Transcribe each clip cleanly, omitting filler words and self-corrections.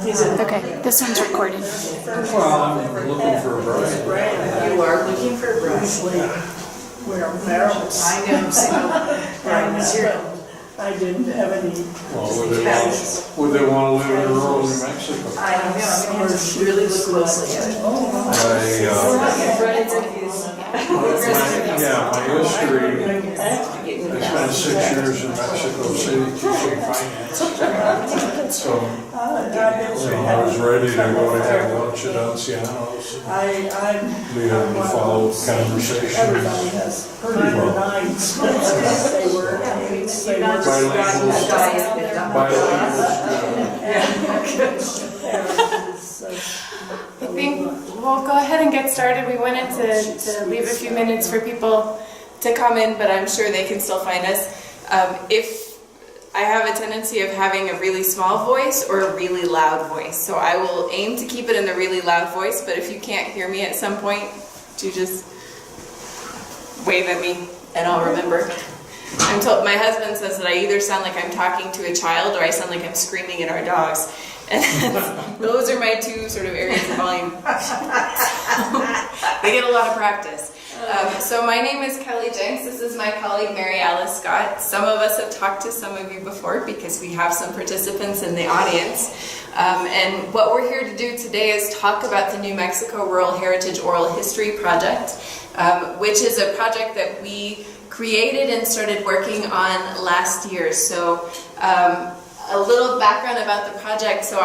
Use. Okay, this one's recorded. Well, I'm looking for a bride. You are looking for a bride. We're barrels. I know, so bride material. I didn't have any. Well, would they want to live in rural New Mexico? I don't know, I'm gonna have to really look closely at it. My history, I spent 6 years in Mexico City teaching finance. So, I was ready to go to have lunch at Anciano's. We had to follow conversations. Everybody has heard of the nines. They were. I think we'll go ahead and get started. We wanted to leave a few minutes for people to come in, but I'm sure they can still find us. If I have a tendency of having a really small voice or a really loud voice, so I will aim to keep it in the really loud voice, but if you can't hear me at some point, do just wave at me and I'll remember. I'm told, my husband says that I either sound like I'm talking to a child or I sound like I'm screaming at our dogs. And those are my two sort of areas of volume. They get a lot of practice. So my name is Kelly Jenks. This is my colleague Mary Alice Scott. Some of us have talked to some of you before because we have some participants in the audience. And what we're here to do today is talk about the New Mexico Rural Heritage Oral History Project, which is a project that we created and started working on last year. So a little background about the project. So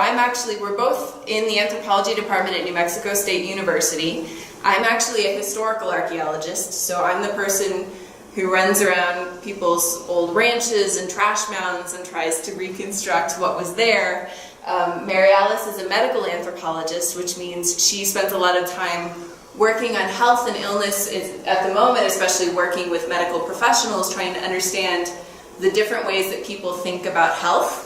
we're both in the anthropology department at New Mexico State University. I'm actually a historical archaeologist, so I'm the person who runs around people's old ranches and trash mounds and tries to reconstruct what was there. Mary Alice is a medical anthropologist, which means she spends a lot of time working on health and illness at the moment, especially working with medical professionals, trying to understand the different ways that people think about health.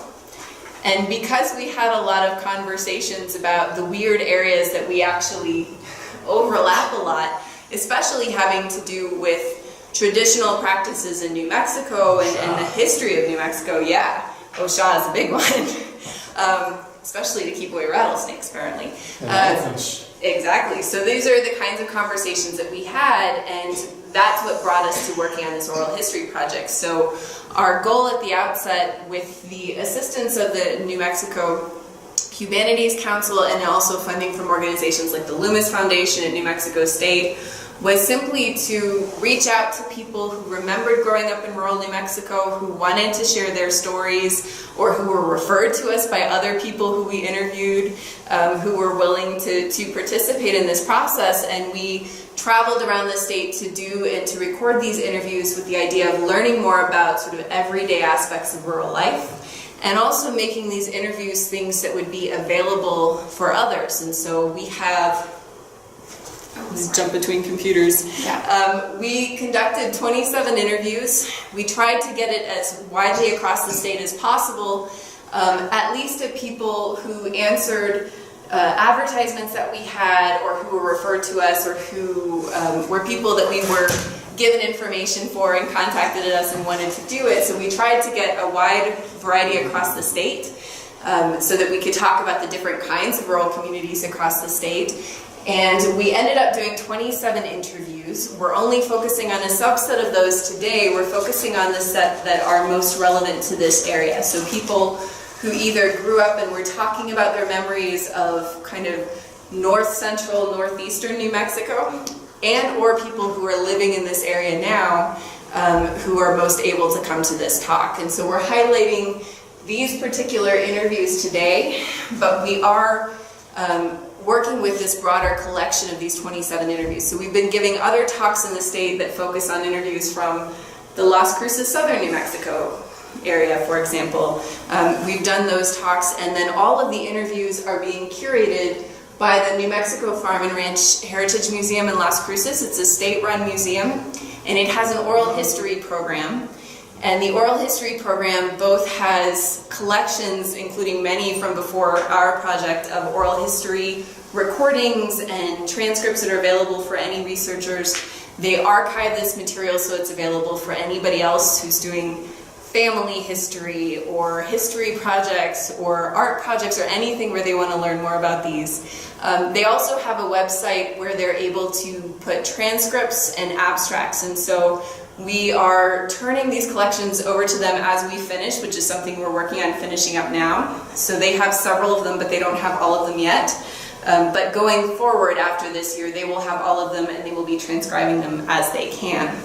And because we had a lot of conversations about the weird areas that we actually overlap a lot, especially having to do with traditional practices in New Mexico and the history of New Mexico, OSHA is a big one, especially to keep away rattlesnakes, apparently. Exactly. So these are the kinds of conversations that we had, and that's what brought us to working on this oral history project. So our goal at the outset, with the assistance of the New Mexico Humanities Council and also funding from organizations like the Loomis Foundation at New Mexico State, was simply to reach out to people who remembered growing up in rural New Mexico, who wanted to share their stories, or who were referred to us by other people who we interviewed, who were willing to participate in this process. And we traveled around the state to do and to record these interviews with the idea of learning more about sort of everyday aspects of rural life, and also making these interviews things that would be available for others. And so we have, let's jump between computers. We conducted 27 interviews. We tried to get it as widely across the state as possible, at least of people who answered advertisements that we had, or who were referred to us, or who were people that we were given information for and contacted us and wanted to do it. So we tried to get a wide variety across the state, so that we could talk about the different kinds of rural communities across the state. And we ended up doing 27 interviews. We're only focusing on a subset of those today. We're focusing on the set that are most relevant to this area. So people who either grew up and were talking about their memories of kind of north central, northeastern New Mexico, and or people who are living in this area now, who are most able to come to this talk. And so we're highlighting these particular interviews today, but we are working with this broader collection of these 27 interviews. So we've been giving other talks in the state that focus on interviews from the Las Cruces, southern New Mexico area, for example. We've done those talks, and then all of the interviews are being curated by the New Mexico Farm and Ranch Heritage Museum in Las Cruces. It's a state-run museum, and it has an oral history program. And the oral history program both has collections, including many from before our project, of oral history recordings and transcripts that are available for any researchers. They archive this material so it's available for anybody else who's doing family history or history projects or art projects or anything where they want to learn more about these. They also have a website where they're able to put transcripts and abstracts, and so we are turning these collections over to them as we finish, which is something we're working on finishing up now. So they have several of them, but they don't have all of them yet. But going forward after this year, they will have all of them and they will be transcribing them as they can.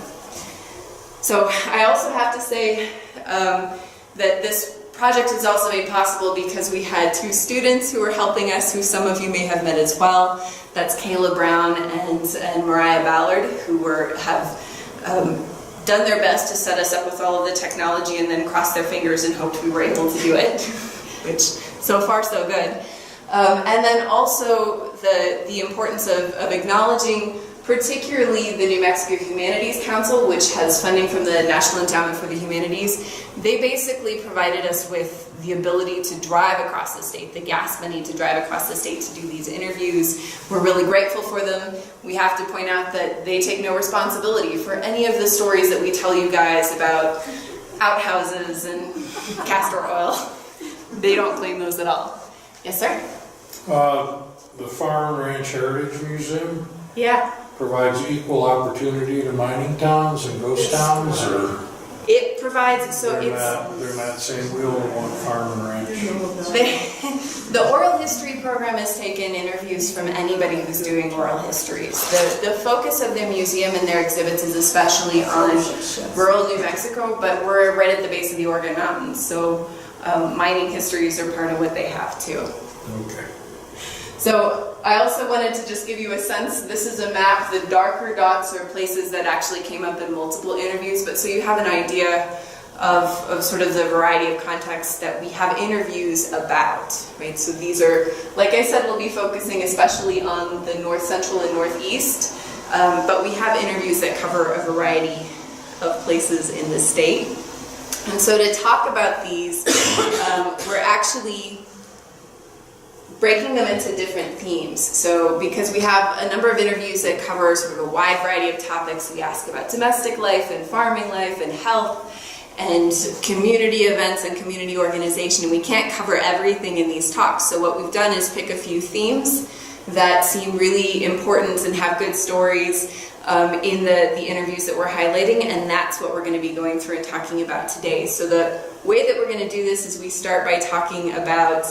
So I also have to say that this project is also made possible because we had 2 students who were helping us, who some of you may have met as well. That's Kayla Brown and Mariah Ballard, who have done their best to set us up with all of the technology and then crossed their fingers and hoped we were able to do it, which so far so good. And then also the importance of acknowledging particularly the New Mexico Humanities Council, which has funding from the National Endowment for the Humanities. They basically provided us with the ability to drive across the state, the gas money to drive across the state to do these interviews. We're really grateful for them. We have to point out that they take no responsibility for any of the stories that we tell you guys about outhouses and castor oil. They don't claim those at all. Yes, sir? The Farm and Ranch Heritage Museum Yeah. provides equal opportunity to mining towns and ghost towns, or It provides, so they're it's... not saying we only want farm and ranch. The oral history program has taken interviews from anybody who's doing oral histories. The focus of the museum and their exhibits is especially on rural New Mexico, but we're right at the base of the Oregon Mountains, so mining histories are part of what they have too. Okay. So I also wanted to just give you a sense. This is a map. The darker dots are places that actually came up in multiple interviews, but so you have an idea of sort of the variety of contexts that we have interviews about, right? So these are, like I said, we'll be focusing especially on the north central and northeast, but we have interviews that cover a variety of places in the state. And so to talk about these, we're actually breaking them into different themes. So because we have a number of interviews that cover sort of a wide variety of topics, we ask about domestic life and farming life and health and community events and community organization, and we can't cover everything in these talks. So what we've done is pick a few themes that seem really important and have good stories in the interviews that we're highlighting, and that's what we're going to be going through and talking about today. So the way that we're going to do this is we start by talking about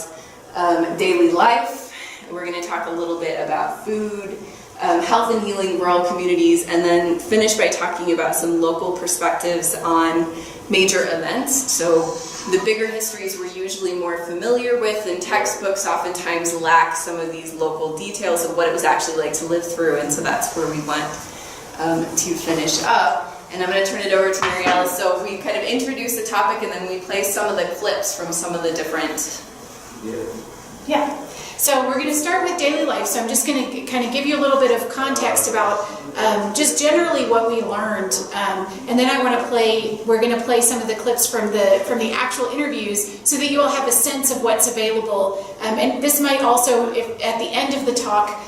daily life. We're going to talk a little bit about food, health and healing, rural communities, and then finish by talking about some local perspectives on major events. So the bigger histories we're usually more familiar with, and textbooks oftentimes lack some of these local details of what it was actually like to live through, and so that's where we want to finish up. And I'm going to turn it over to Mary Alice. So we kind of introduce the topic and then we play some of the clips from some of the different... Yeah. So we're going to start with daily life. So I'm just going to kind of give you a little bit of context about just generally what we learned, and then we're going to play some of the clips from the actual interviews, so that you will have a sense of what's available. And this might also, if at the end of the talk,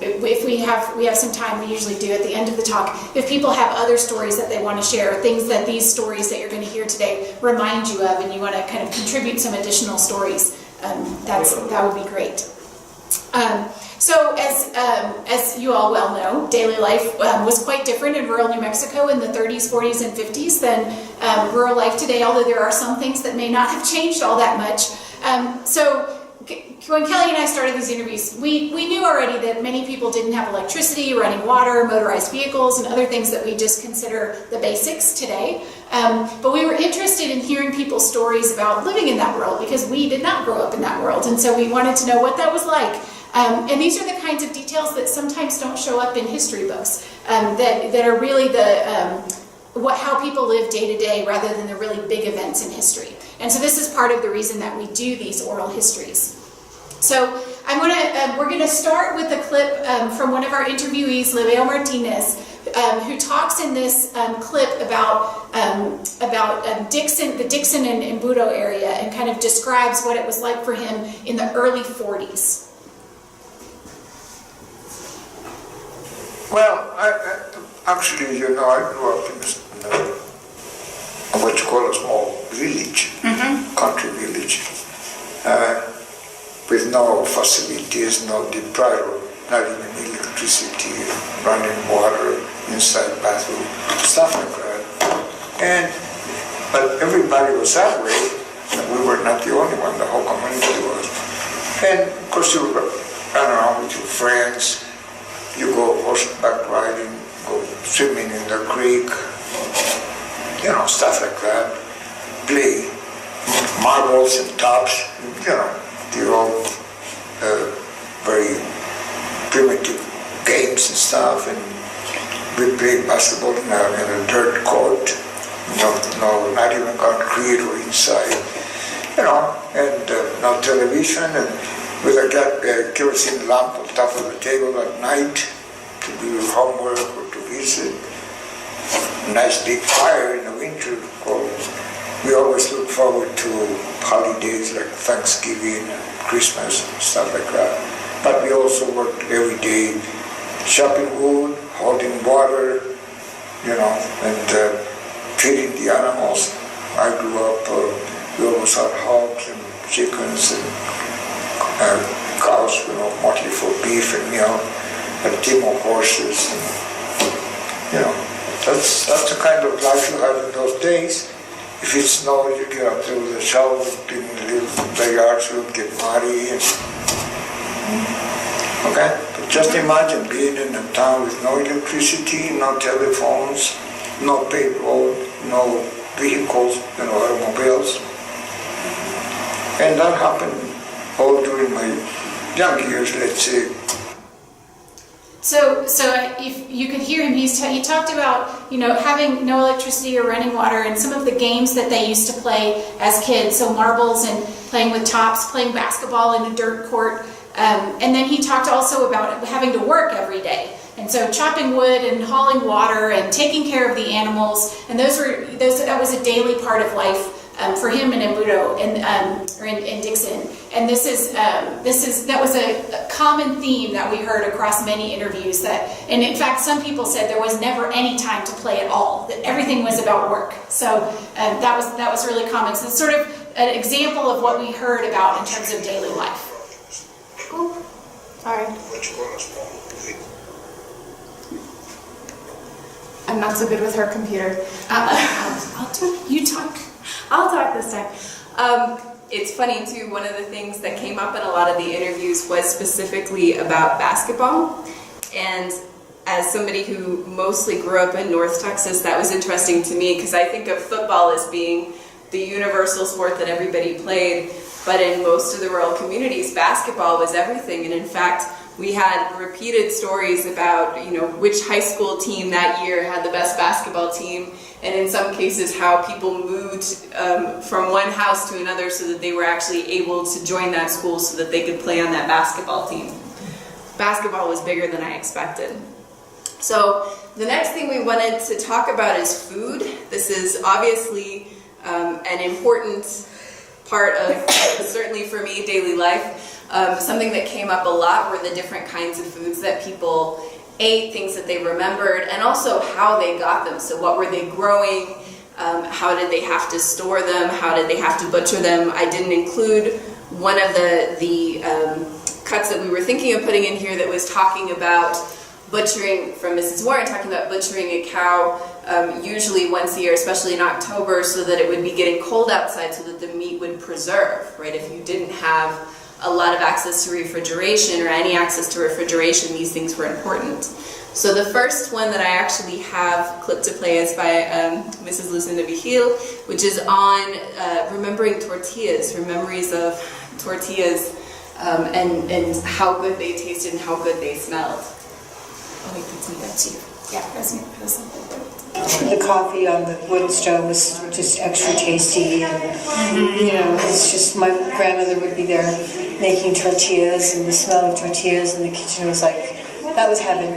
if we have some time, we usually do at the end of the talk, if people have other stories that they want to share, things that these stories that you're going to hear today remind you of, and you want to kind of contribute some additional stories, that would be great. So as you all well know, daily life was quite different in rural New Mexico in the 30s, 40s, and 50s than rural life today, although there are some things that may not have changed all that much. So when Kelly and I started these interviews, we knew already that many people didn't have electricity, running water, motorized vehicles, and other things that we just consider the basics today. But we were interested in hearing people's stories about living in that world, because we did not grow up in that world, and so we wanted to know what that was like. And these are the kinds of details that sometimes don't show up in history books, that are really how people live day to day, rather than the really big events in history. And so this is part of the reason that we do these oral histories. So we're going to start with a clip from one of our interviewees, Leveo Martinez, who talks in this clip about Dixon, the Dixon and Embudo area, and kind of describes what it was like for him in the early 40s. Well, actually, I grew up in what you call a small village, country village, with no facilities, no deprival, not even electricity, running water, inside bathroom, stuff like that. But everybody was that way, and we were not the only one, the whole community was. And of course you run around with your friends, you go horseback riding, go swimming in the creek, stuff like that, play marbles and tops, they're all very primitive games and stuff, and we played basketball in a dirt court, no, not even concrete or inside, and no television, and with a kerosene lamp on top of the table at night to do your homework or to visit. Nice big fire in the winter. We always look forward to holidays like Thanksgiving and Christmas and stuff like that. But we also worked every day chopping wood, holding water, and feeding the animals. I grew up, we always had hogs and chickens and cows, mostly for beef and milk, and a team of horses. And, that's the kind of life you have in those days. If it snows, you get up there with a shovel, clean the yard, so you get muddy. Okay? But just imagine being in a town with no electricity, no telephones, no paved road, no vehicles, automobiles. And that happened all during my young years, let's say. So if you could hear him, he talked about, having no electricity or running water and some of the games that they used to play as kids. So marbles and playing with tops, playing basketball in a dirt court. And then he talked also about having to work every day. And so chopping wood and hauling water and taking care of the animals. And that was a daily part of life for him in Embudo or in Dixon. And that was a common theme that we heard across many interviews. And in fact, some people said there was never any time to play at all. That everything was about work. So that was really common. So it's sort of an example of what we heard about in terms of daily life. Cool. All right. I'm not so good with her computer. I'll talk. You talk. I'll talk this time. It's funny too, one of the things that came up in a lot of the interviews was specifically about basketball. And as somebody who mostly grew up in North Texas, that was interesting to me because I think of football as being the universal sport that everybody played. But in most of the rural communities, basketball was everything. And in fact, we had repeated stories about, which high school team that year had the best basketball team. And in some cases, how people moved from one house to another so that they were actually able to join that school so that they could play on that basketball team. Basketball was bigger than I expected. So the next thing we wanted to talk about is food. This is obviously an important part of, certainly for me, daily life. Something that came up a lot were the different kinds of foods that people ate, things that they remembered, and also how they got them. So what were they growing? How did they have to store them? How did they have to butcher them? I didn't include one of the cuts that we were thinking of putting in here that was talking about butchering, from Mrs. Warren, talking about butchering a cow usually once a year, especially in October, so that it would be getting cold outside so that the meat would preserve, right? If you didn't have a lot of access to refrigeration or any access to refrigeration, these things were important. So the first one that I actually have clipped to play is by Mrs. Lucinda Vigil, which is on remembering tortillas, or memories of tortillas, and how good they tasted and how good they smelled. Oh wait, that's me, that's you. Yeah, that's me. The coffee on the wooden stove was just extra tasty, and it's just, my grandmother would be there making tortillas, and the smell of tortillas in the kitchen was like, that was heaven.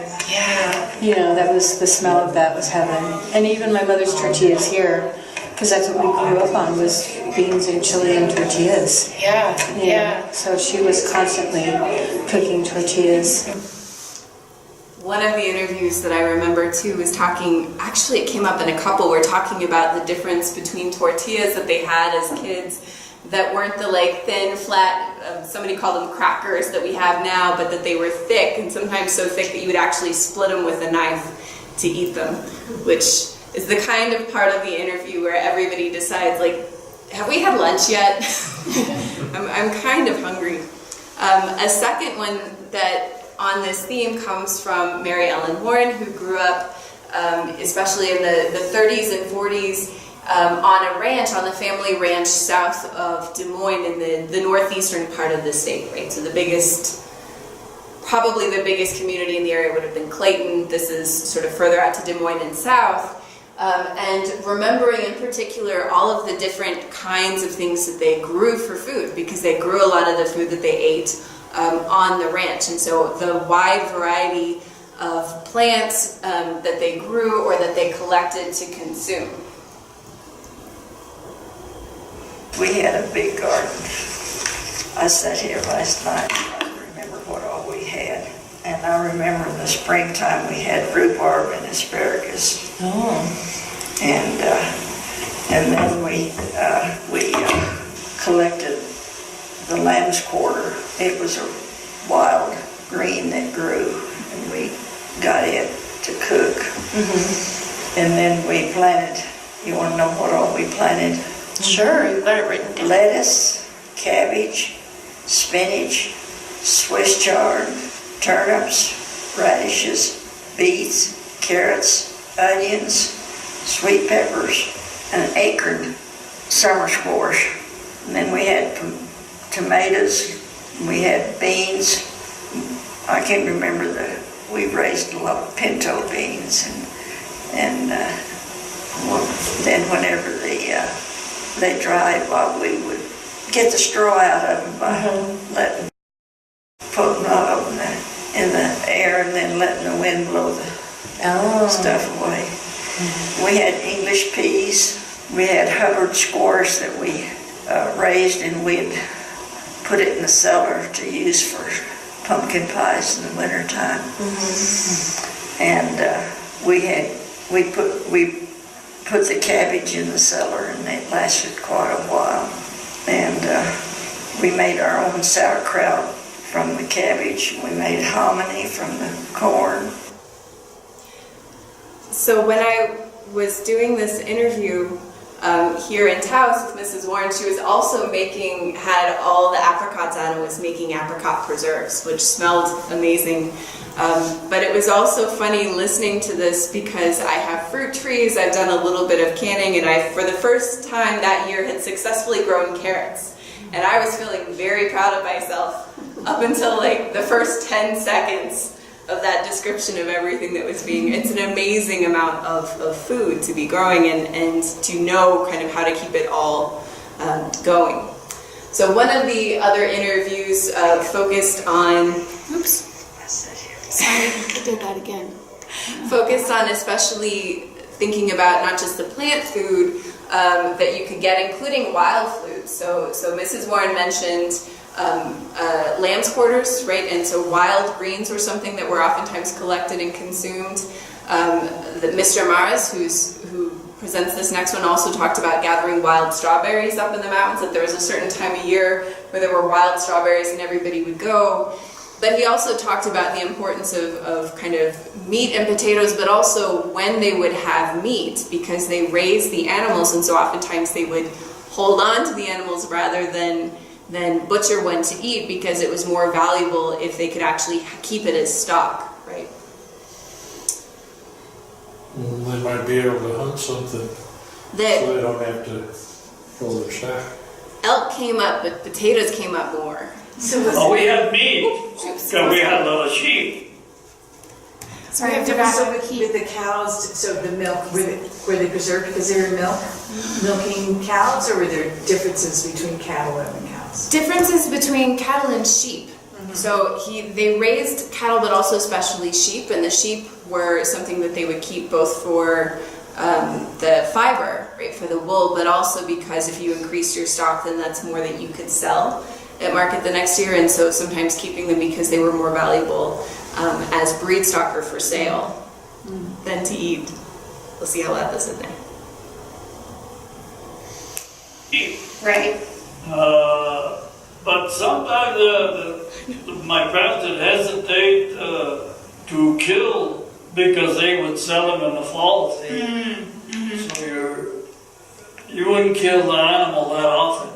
Yeah. That was, the smell of that was heaven. And even my mother's tortillas here, because that's what we grew up on, was beans and chili and tortillas. Yeah. So she was constantly cooking tortillas. one of the interviews that I remember too was talking, actually it came up in a couple, were talking about the difference between tortillas that they had as kids that weren't the like thin, flat, somebody called them crackers that we have now, but that they were thick, and sometimes so thick that you would actually split them with a knife to eat them, which is the kind of part of the interview where everybody decides, like, have we had lunch yet? I'm kind of hungry. A second one that on this theme comes from Mary Ellen Warren, who grew up, especially in the 30s and 40s, on a ranch, on the family ranch south of Des Moines in the northeastern part of the state, right? So the biggest, probably the biggest community in the area would have been Clayton. This is sort of further out to Des Moines and south. And remembering in particular all of the different kinds of things that they grew for food, because they grew a lot of the food that they ate on the ranch. And so the wide variety of plants that they grew or that they collected to consume. We had a big garden. I sat here last night and I remember what all we had. And I remember in the springtime we had rhubarb and asparagus. And then we collected the lamb's quarter. It was a wild green that grew, and we got it to cook. And then we planted, you want to know what all we planted? Sure, you've got it written down. Lettuce, cabbage, spinach, Swiss chard, turnips, radishes, beets, carrots, onions, sweet peppers, and an acorn summer squash. And then we had tomatoes, we had beans. I can't remember we raised a lot of pinto beans, and then whenever they dried, well, we would get the straw out of them by putting them up in the air and then letting the wind blow the stuff away. We had English peas. We had Hubbard squash that we raised, and we'd put it in the cellar to use for pumpkin pies in the wintertime. And we put the cabbage in the cellar, and it lasted quite a while. And we made our own sauerkraut from the cabbage. We made hominy from the corn. So when I was doing this interview here in Taos with Mrs. Warren, she was also had all the apricots out and was making apricot preserves, which smelled amazing. But it was also funny listening to this because I have fruit trees, I've done a little bit of canning, and I, for the first time that year, had successfully grown carrots. And I was feeling very proud of myself up until like the first 10 seconds of that description of everything that was being, it's an amazing amount of food to be growing and to know kind of how to keep it all going. So one of the other interviews focused on, Sorry, I did that again. Focused on especially thinking about not just the plant food that you could get, including wild foods. So Mrs. Warren mentioned lamb's quarters, right? And so wild greens were something that were oftentimes collected and consumed. Mr. Maris, who presents this next one, also talked about gathering wild strawberries up in the mountains, that there was a certain time of year where there were wild strawberries and everybody would go. But he also talked about the importance of kind of meat and potatoes, but also when they would have meat, because they raised the animals, and so oftentimes they would hold on to the animals rather than butcher one to eat, because it was more valuable if they could actually keep it as stock, right? They might be able to hunt something so they don't have to kill their stock. Elk came up, but potatoes came up more. Oh, we had meat, because we had a lot of sheep. So we have to So with the cows, so the milk, were they preserved because they were milking cows, or were there differences between cattle and cows? differences between cattle and sheep. So they raised cattle, but also especially sheep, and the sheep were something that they would keep both for the fiber, right, for the wool, but also because if you increased your stock, then that's more that you could sell at market the next year, and so sometimes keeping them because they were more valuable as breed stock or for sale than to eat. We'll see how loud this is there. Right. But sometimes my friends would hesitate to kill because they would sell them in the fall. So you wouldn't kill the animal that often.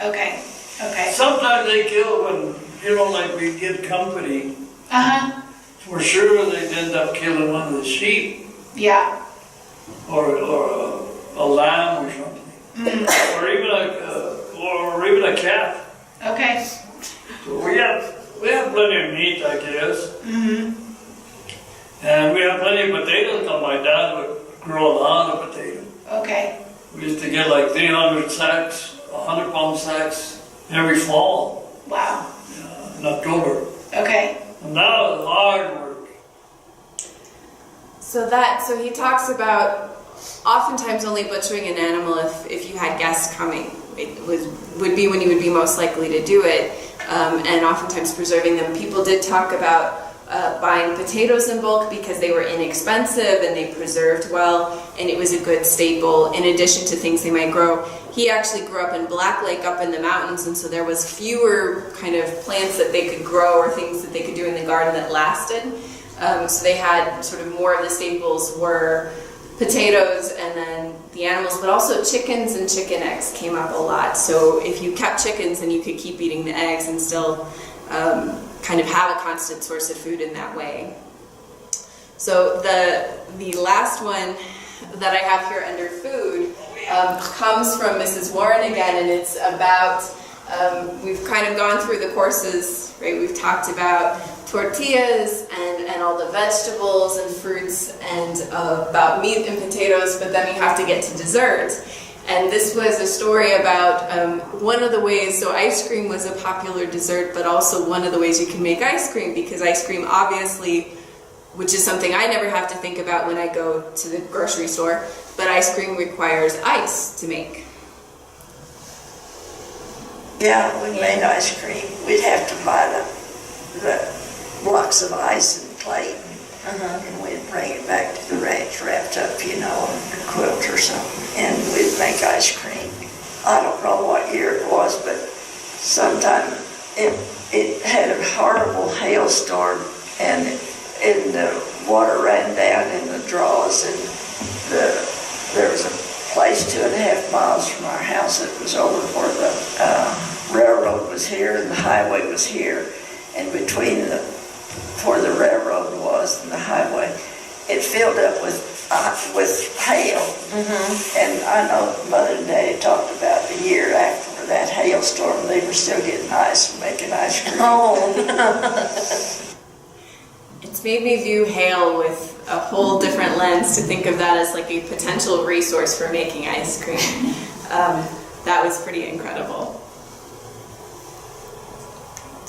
Okay. Okay. Sometimes they kill when, like we get company. Uh-huh. For sure they'd end up killing one of the sheep Yeah. or a lamb or something. Or even a cat. Okay. So we have plenty of meat, I guess. And we have plenty of potatoes, because my dad would grow a lot of potatoes. Okay. We used to get like 300 sacks, 100-pound sacks every fall Wow. in October. Okay. And that was hard work. So he talks about oftentimes only butchering an animal if you had guests coming. It would be when you would be most likely to do it, and oftentimes preserving them. People did talk about buying potatoes in bulk because they were inexpensive and they preserved well, and it was a good staple in addition to things they might grow. He actually grew up in Black Lake up in the mountains, and so there was fewer kind of plants that they could grow or things that they could do in the garden that lasted. So they had sort of more of the staples were potatoes and then the animals, but also chickens and chicken eggs came up a lot. So if you kept chickens, then you could keep eating the eggs and still kind of have a constant source of food in that way. So the last one that I have here under food comes from Mrs. Warren again, and it's about, we've kind of gone through the courses, right? We've talked about tortillas and all the vegetables and fruits and about meat and potatoes, but then you have to get to dessert. And this was a story about one of the ways, so ice cream was a popular dessert, but also one of the ways you can make ice cream, because ice cream obviously, which is something I never have to think about when I go to the grocery store, but ice cream requires ice to make. Yeah, we made ice cream. We'd have to buy the blocks of ice and plate, and we'd bring it back to the ranch wrapped up, in a quilt or something, and we'd make ice cream. I don't know what year it was, but sometime it had a horrible hailstorm, and the water ran down in the draws, and there was a place 2.5 miles from our house that was over where the railroad was here and the highway was here, and between where the railroad was and the highway, it filled up with hail. And I know Mother and Daddy talked about the year after that hailstorm, they were still getting ice and making ice cream. It's made me view hail with a whole different lens, to think of that as like a potential resource for making ice cream. That was pretty incredible.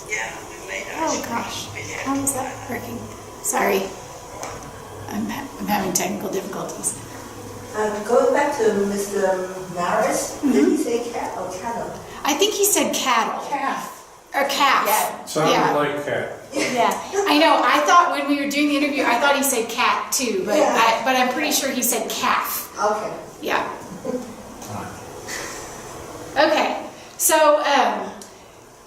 Yeah, we made ice cream. Oh gosh, how is that working? Sorry, I'm having technical difficulties. Going back to Mr. Maris, did he say cat or cattle? I think he said cattle. Calf. Or calf. Sounded Yeah. like cat. Yeah, I know. I thought when we were doing the interview, I thought he said cat too, but Yeah. but I'm pretty sure he said calf. Okay. Yeah. Okay. So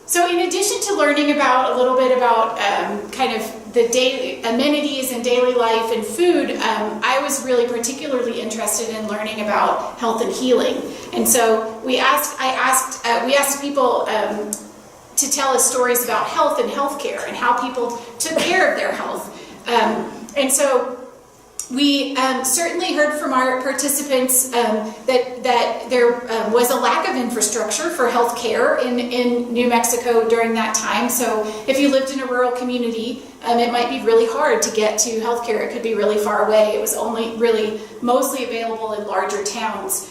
so in addition to learning about a little bit about kind of the daily amenities and daily life and food, I was really particularly interested in learning about health and healing. And so we asked people to tell us stories about health and healthcare and how people took care of their health. And so we certainly heard from our participants that there was a lack of infrastructure for healthcare in New Mexico during that time. So if you lived in a rural community, it might be really hard to get to healthcare. It could be really far away. It was only really mostly available in larger towns.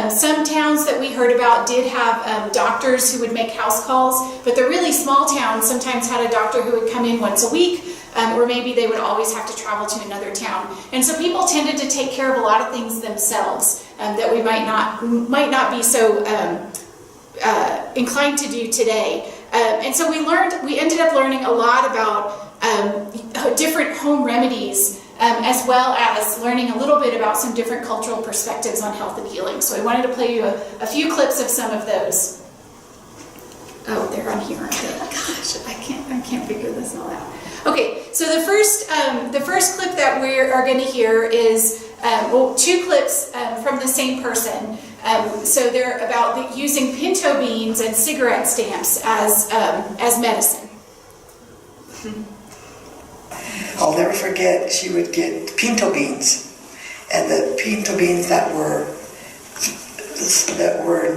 Some towns that we heard about did have doctors who would make house calls, but the really small towns sometimes had a doctor who would come in once a week, or maybe they would always have to travel to another town. And so people tended to take care of a lot of things themselves that we might not be so inclined to do today. And so we ended up learning a lot about different home remedies, as well as learning a little bit about some different cultural perspectives on health and healing. So I wanted to play you a few clips of some of those. Oh, they're on here, aren't they? Gosh, I can't figure this all out. Okay, so the first clip that we are going to hear is two clips from the same person. So they're about using pinto beans and cigarette stamps as medicine. I'll never forget, she would get pinto beans, and the pinto beans that were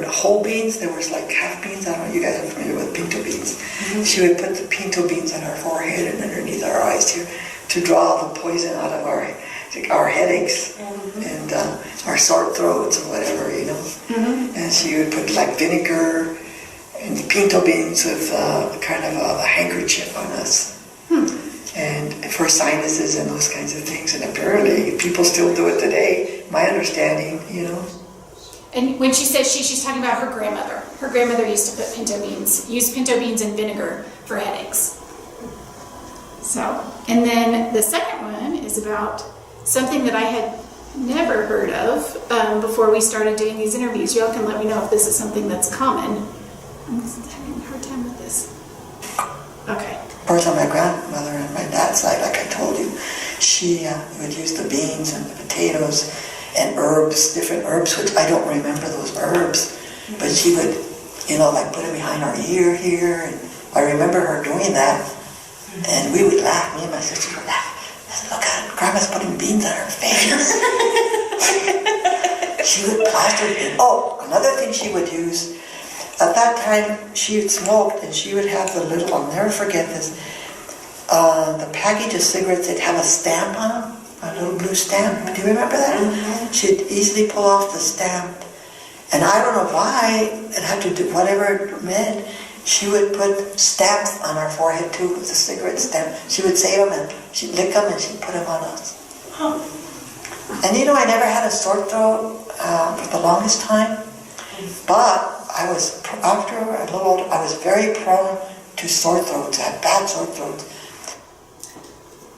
whole beans, there was like half beans. I don't know, you guys are familiar with pinto beans. She would put the pinto beans on her forehead and underneath our eyes to draw the poison out of our headaches and our sore throats or whatever, you know. And she would put like vinegar and pinto beans with kind of a handkerchief on us. And for sinuses and those kinds of things. And apparently people still do it today, my understanding, you know. And when she says she's talking about her grandmother. Her grandmother used to put use pinto beans and vinegar for headaches. So, and then the second one is about something that I had never heard of before we started doing these interviews. Y'all can let me know if this is something that's common. I'm having a hard time with this. Okay. First on my grandmother and my dad's side, like I told you, she would use the beans and the potatoes and herbs, different herbs, which I don't remember those herbs, but she would, you know, like put it behind our ear here, and I remember her doing that, and we would laugh, me and my sister would laugh. Look at it, Grandma's putting beans on her face. She would plaster it. Oh, another thing she would use, at that time she had smoked, and she would have the little, I'll never forget this, the package of cigarettes, they'd have a stamp on them. A little blue stamp. Do you remember that? She'd easily pull off the stamp. And I don't know why it had to do whatever it meant. She would put stamps on our forehead too with the cigarette stamp. She would save them and she'd lick them and she'd put them on us. And you know, I never had a sore throat for the longest time. But I was, after a little older, I was very prone to sore throats. I had bad sore throats.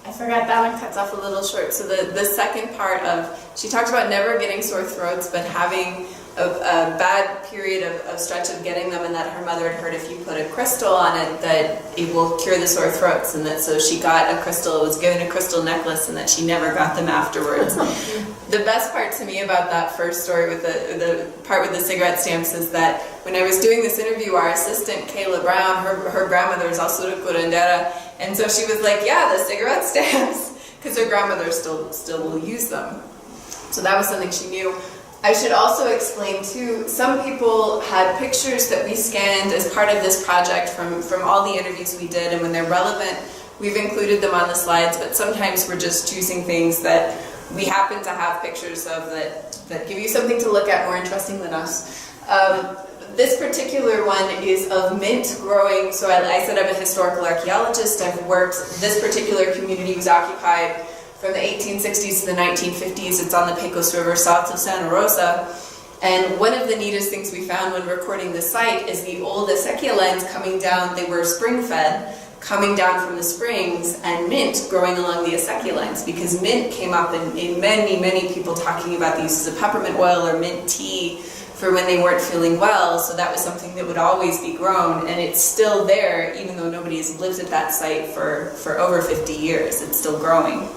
I forgot that one cuts off a little short. So the second part of, she talked about never getting sore throats, but having a bad period of stretch of getting them, and that her mother had heard if you put a crystal on it that it will cure the sore throats, and that so she got a crystal, was given a crystal necklace, and that she never got them afterwards. The best part to me about that first story with the part with the cigarette stamps is that when I was doing this interview, our assistant Kayla Brown, her grandmother is also a curandera, and so she was like, yeah, the cigarette stamps, because her grandmother still will use them. So that was something she knew. I should also explain too, some people had pictures that we scanned as part of this project from all the interviews we did, and when they're relevant, we've included them on the slides, but sometimes we're just choosing things that we happen to have pictures of that give you something to look at more interesting than us. This particular one is of mint growing, so I said I'm a historical archaeologist. I've worked, this particular community was occupied from the 1860s to the 1950s. It's on the Pecos River south of Santa Rosa. And one of the neatest things we found when recording the site is the old acequia lines coming down. They were spring-fed, coming down from the springs, and mint growing along the acequia lines, because mint came up in many people talking about the uses of peppermint oil or mint tea for when they weren't feeling well. So that was something that would always be grown, and it's still there even though nobody has lived at that site for over 50 years. It's still growing.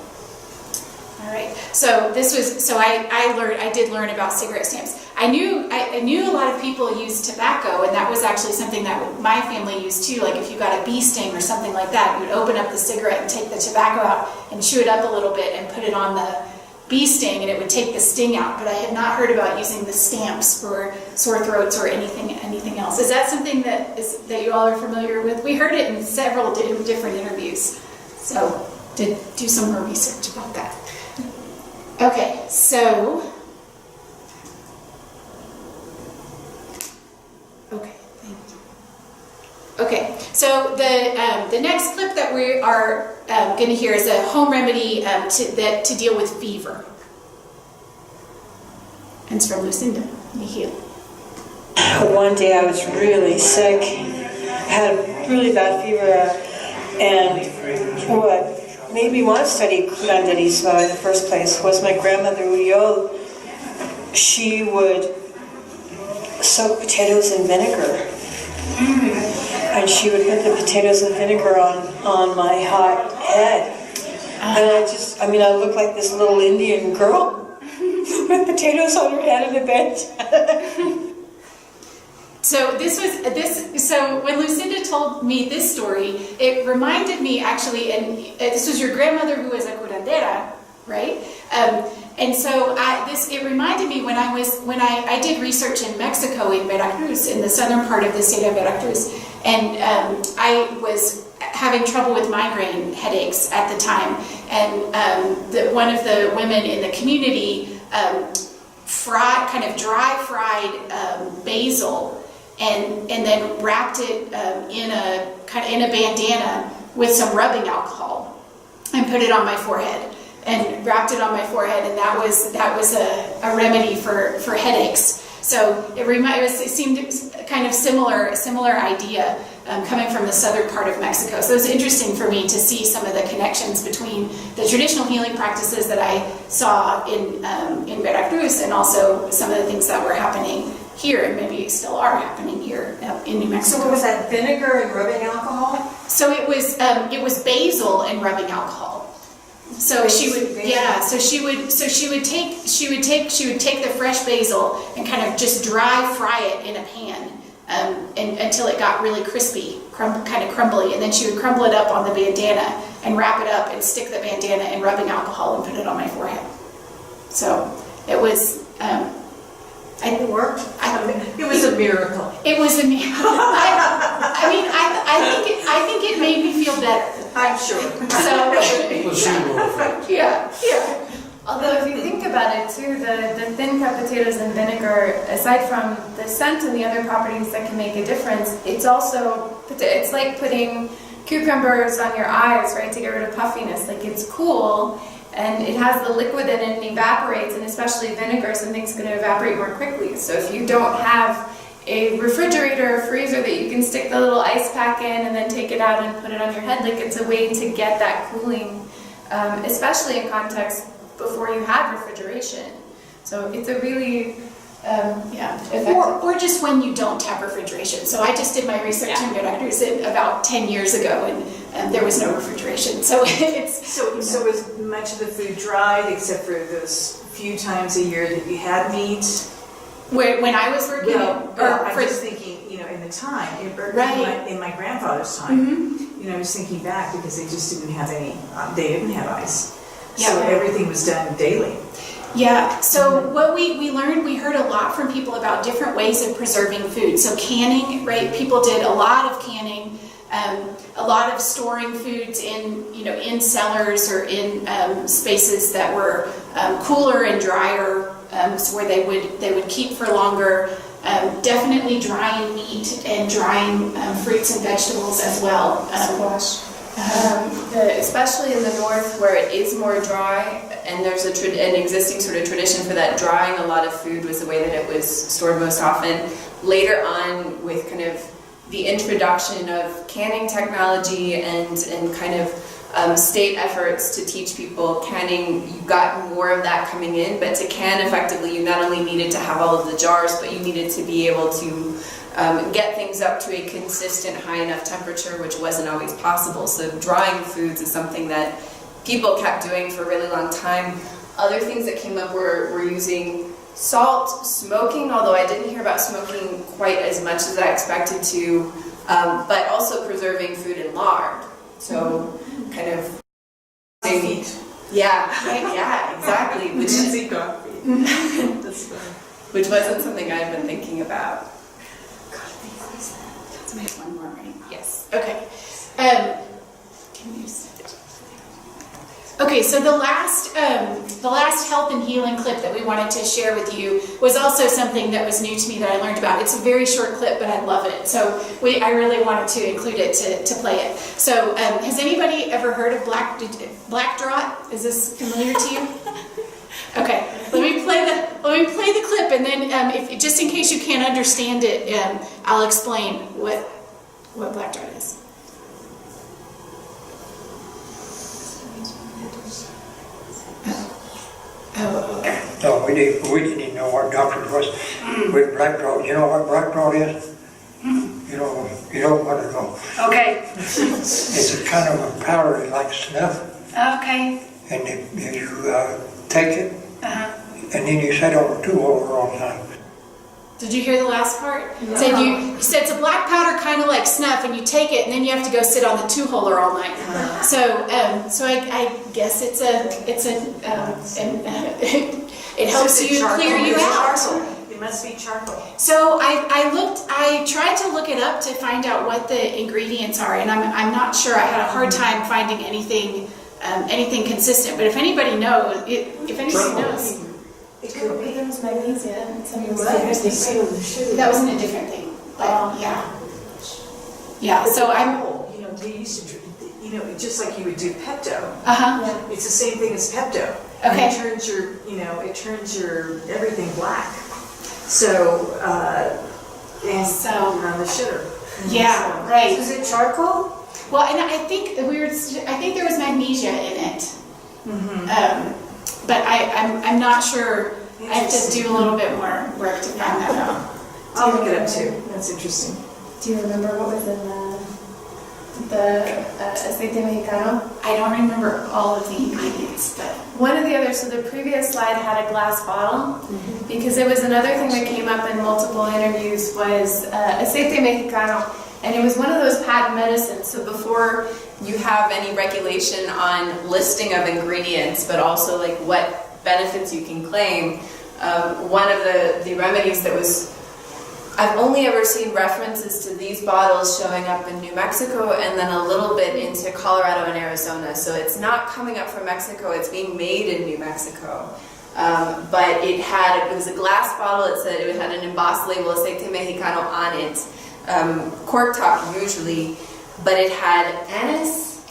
All right. So this was, so I did learn about cigarette stamps. I knew a lot of people used tobacco, and that was actually something that my family used too. Like if you got a bee sting or something like that, you would open up the cigarette and take the tobacco out and chew it up a little bit and put it on the bee sting, and it would take the sting out. But I had not heard about using the stamps for sore throats or anything else. Is that something that you all are familiar with? We heard it in several different interviews, so did do some more research about that. Okay, so the next clip that we are going to hear is a home remedy to deal with fever. And it's from Lucinda Mejia. One day I was really sick, had a really bad fever. And what made me want to study curanderismo in the first place was my grandmother Uriol. She would soak potatoes in vinegar. And she would put the potatoes and vinegar on my hot head. And I looked like this little Indian girl with potatoes on her head in the bed. So when Lucinda told me this story, it reminded me actually, and this was your grandmother who was a curandera, right? And so it reminded me when I did research in Mexico, in Veracruz, in the southern part of the state of Veracruz, and I was having trouble with migraine headaches at the time, and one of the women in the community dry fried basil and then wrapped it in a bandana with some rubbing alcohol and put it on my forehead. And wrapped it on my forehead, and that was a remedy for headaches. So it seemed kind of similar idea coming from the southern part of Mexico. So it was interesting for me to see some of the connections between the traditional healing practices that I saw in Veracruz, and also some of the things that were happening here, and maybe still are happening here in New Mexico. So what was that, vinegar and rubbing alcohol? So it was basil and rubbing alcohol. So she would take the fresh basil and kind of just dry fry it in a pan until it got really crispy, kind of crumbly, and then she would crumble it up on the bandana and wrap it up and stick the bandana in rubbing alcohol and put it on my forehead. So it was. It worked. It was a miracle. It was a miracle. I think it made me feel better. I'm sure. Placebo effect. Yeah. Although if you think about it too, the thin cut potatoes and vinegar, aside from the scent and the other properties that can make a difference, it's like putting cucumbers on your eyes, right, to get rid of puffiness. Like, it's cool, and it has the liquid in it and evaporates, and especially vinegar, something's going to evaporate more quickly. So if you don't have a refrigerator or freezer that you can stick the little ice pack in and then take it out and put it on your head, like, it's a way to get that cooling, especially in context before you have refrigeration. So it's a really effective. Or just when you don't have refrigeration. So I just did my research in Veracruz about 10 years ago, and there was no refrigeration. So it's So was much of the food dried except for those few times a year that you had meat? when I was working. I'm just thinking, in the time, in my grandfather's time, I was thinking back because they just didn't have they didn't have ice. So everything was done daily. Yeah, so what we learned, we heard a lot from people about different ways of preserving food. So canning, right? People did a lot of canning, a lot of storing foods in cellars or in spaces that were cooler and drier, so where they would keep for longer. Definitely drying meat and drying fruits and vegetables as well. Especially in the north where it is more dry, and there's an existing sort of tradition for that, drying a lot of food was the way that it was stored most often. Later on, with kind of the introduction of canning technology and kind of state efforts to teach people canning, you got more of that coming in. But to can effectively, you not only needed to have all of the jars, but you needed to be able to get things up to a consistent high enough temperature, which wasn't always possible. So drying foods is something that people kept doing for a really long time. Other things that came up were using salt, smoking, although I didn't hear about smoking quite as much as I expected to, but also preserving food in lard. So kind of... Yeah, exactly. Which wasn't something I'd been thinking about. We have one more, right? Yes. Okay. Okay, so the last health and healing clip that we wanted to share with you was also something that was new to me that I learned about. It's a very short clip, but I love it. So I really wanted to include it to play it. So has anybody ever heard of black draught? Is this familiar to you? Okay, let me play the clip, and then if just in case you can't understand it, I'll explain what black draught is. we didn't even know what doctor was. With black dog, you know what black dog is? You don't want to know. Okay. It's a kind of a powder like snuff, Okay. and you take it, Uh-huh. and then you sit on a two-holder all the time. Did you hear the last part? Said you said it's a black powder kind of like snuff, and you take it, and then you have to go sit on the two-holder all night. So I guess it helps you clear you out. It must be charcoal. So I tried to look it up to find out what the ingredients are, and I'm not sure. I had a hard time finding anything consistent. But if anybody knows, It could be. There was magnesium and some of those that wasn't a different thing. But yeah. So I'm. You know, they used to, just like you would do Pepto. Uh-huh. It's the same thing as Pepto. Okay. And it turns your everything black. So, on the shitter. Yeah, right. Is it charcoal? Well, and I think there was magnesia in it. But I'm not sure. I have to do a little bit more work to find that out. I'll look it up too. That's interesting. Do you remember what was in the aceite mexicano? I don't remember all of the ingredients, but One of the other, so the previous slide had a glass bottle, because it was another thing that came up in multiple interviews was aceite mexicano, and it was one of those patent medicines. So before you have any regulation on listing of ingredients, but also like what benefits you can claim, one of the remedies that was, I've only ever seen references to these bottles showing up in New Mexico and then a little bit into Colorado and Arizona. So it's not coming up from Mexico, it's being made in New Mexico. But it was a glass bottle, it had an embossed label, aceite mexicano on it. Cork top usually, but it had anise,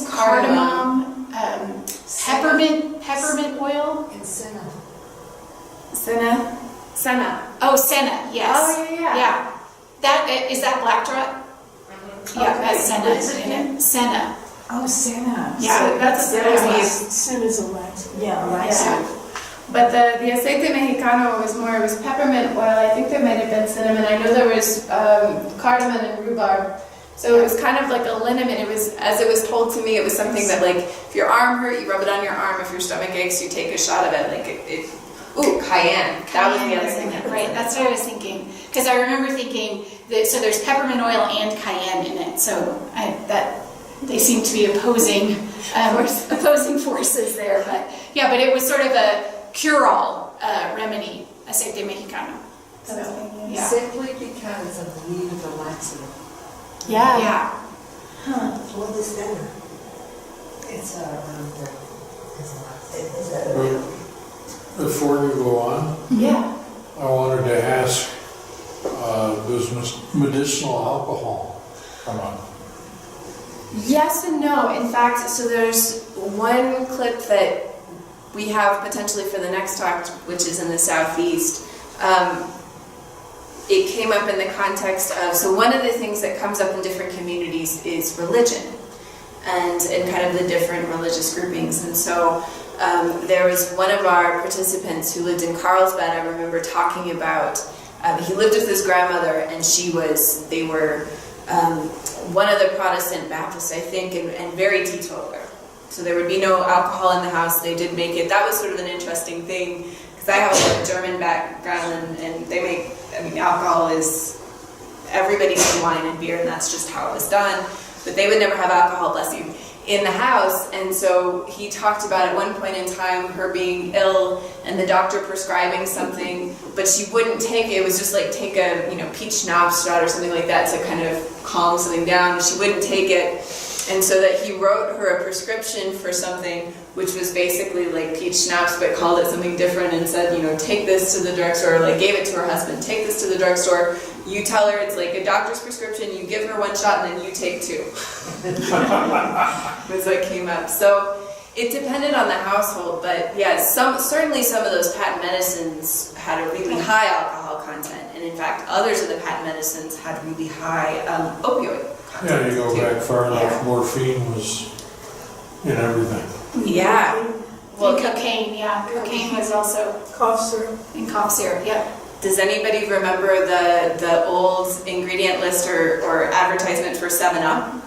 cardamom, peppermint oil, And Senna. Oh, senna, yes. Oh, yeah. Yeah. That is that black drop? Yeah, that's senna. What is it again? Senna. Oh, Santa. Yeah, So that's Santa's a laxative. Yeah, laxative. But the aceite mexicano was peppermint oil. I think there might have been cinnamon. I know there was cardamom and rhubarb. So it was kind of like a liniment. It was, as it was told to me, it was something that like, if your arm hurt, you rub it on your arm. If your stomach aches, you take a shot of it. Like cayenne. That was the other thing. Right, that's what I was thinking. Because I remember thinking that, so there's peppermint oil and cayenne in it. So they seem to be opposing forces there. But yeah, but it was sort of a cure-all remedy, aceite mexicano. So, yeah. Simply because of the need of the laxative. Yeah. What is that? It's a Before you go on, Yeah. I wanted to ask, does medicinal alcohol come up? Yes and no. In fact, so there's one clip that we have potentially for the next talk, which is in the Southeast. It came up in the context of, so one of the things that comes up in different communities is religion and kind of the different religious groupings. And so there was one of our participants who lived in Carlsbad, I remember talking about, he lived with his grandmother and they were one of the Protestant Baptists, I think, and very teetotaler. So there would be no alcohol in the house. They did make it. That was sort of an interesting thing because I have a German background and they make, alcohol is, everybody made wine and beer and that's just how it was done. But they would never have alcohol, bless you, in the house. And so he talked about at one point in time her being ill and the doctor prescribing something, but she wouldn't take it. It was just like take a peach schnapps shot or something like that to kind of calm something down. She wouldn't take it. And so that he wrote her a prescription for something which was basically like peach schnapps but called it something different and said, take this to the drugstore, like gave it to her husband, take this to the drugstore, you tell her it's like a doctor's prescription, you give her one shot and then you take two. Was what came up. So it depended on the household, but yeah, certainly some of those patent medicines had a really high alcohol content, and in fact others of the patent medicines had really high opioid content. Yeah, you go back far enough, morphine was in everything. Yeah. Well, cocaine, yeah. Cocaine was also Cough syrup. in cough syrup, yep. Does anybody remember the old ingredient list or advertisement for 7-Up?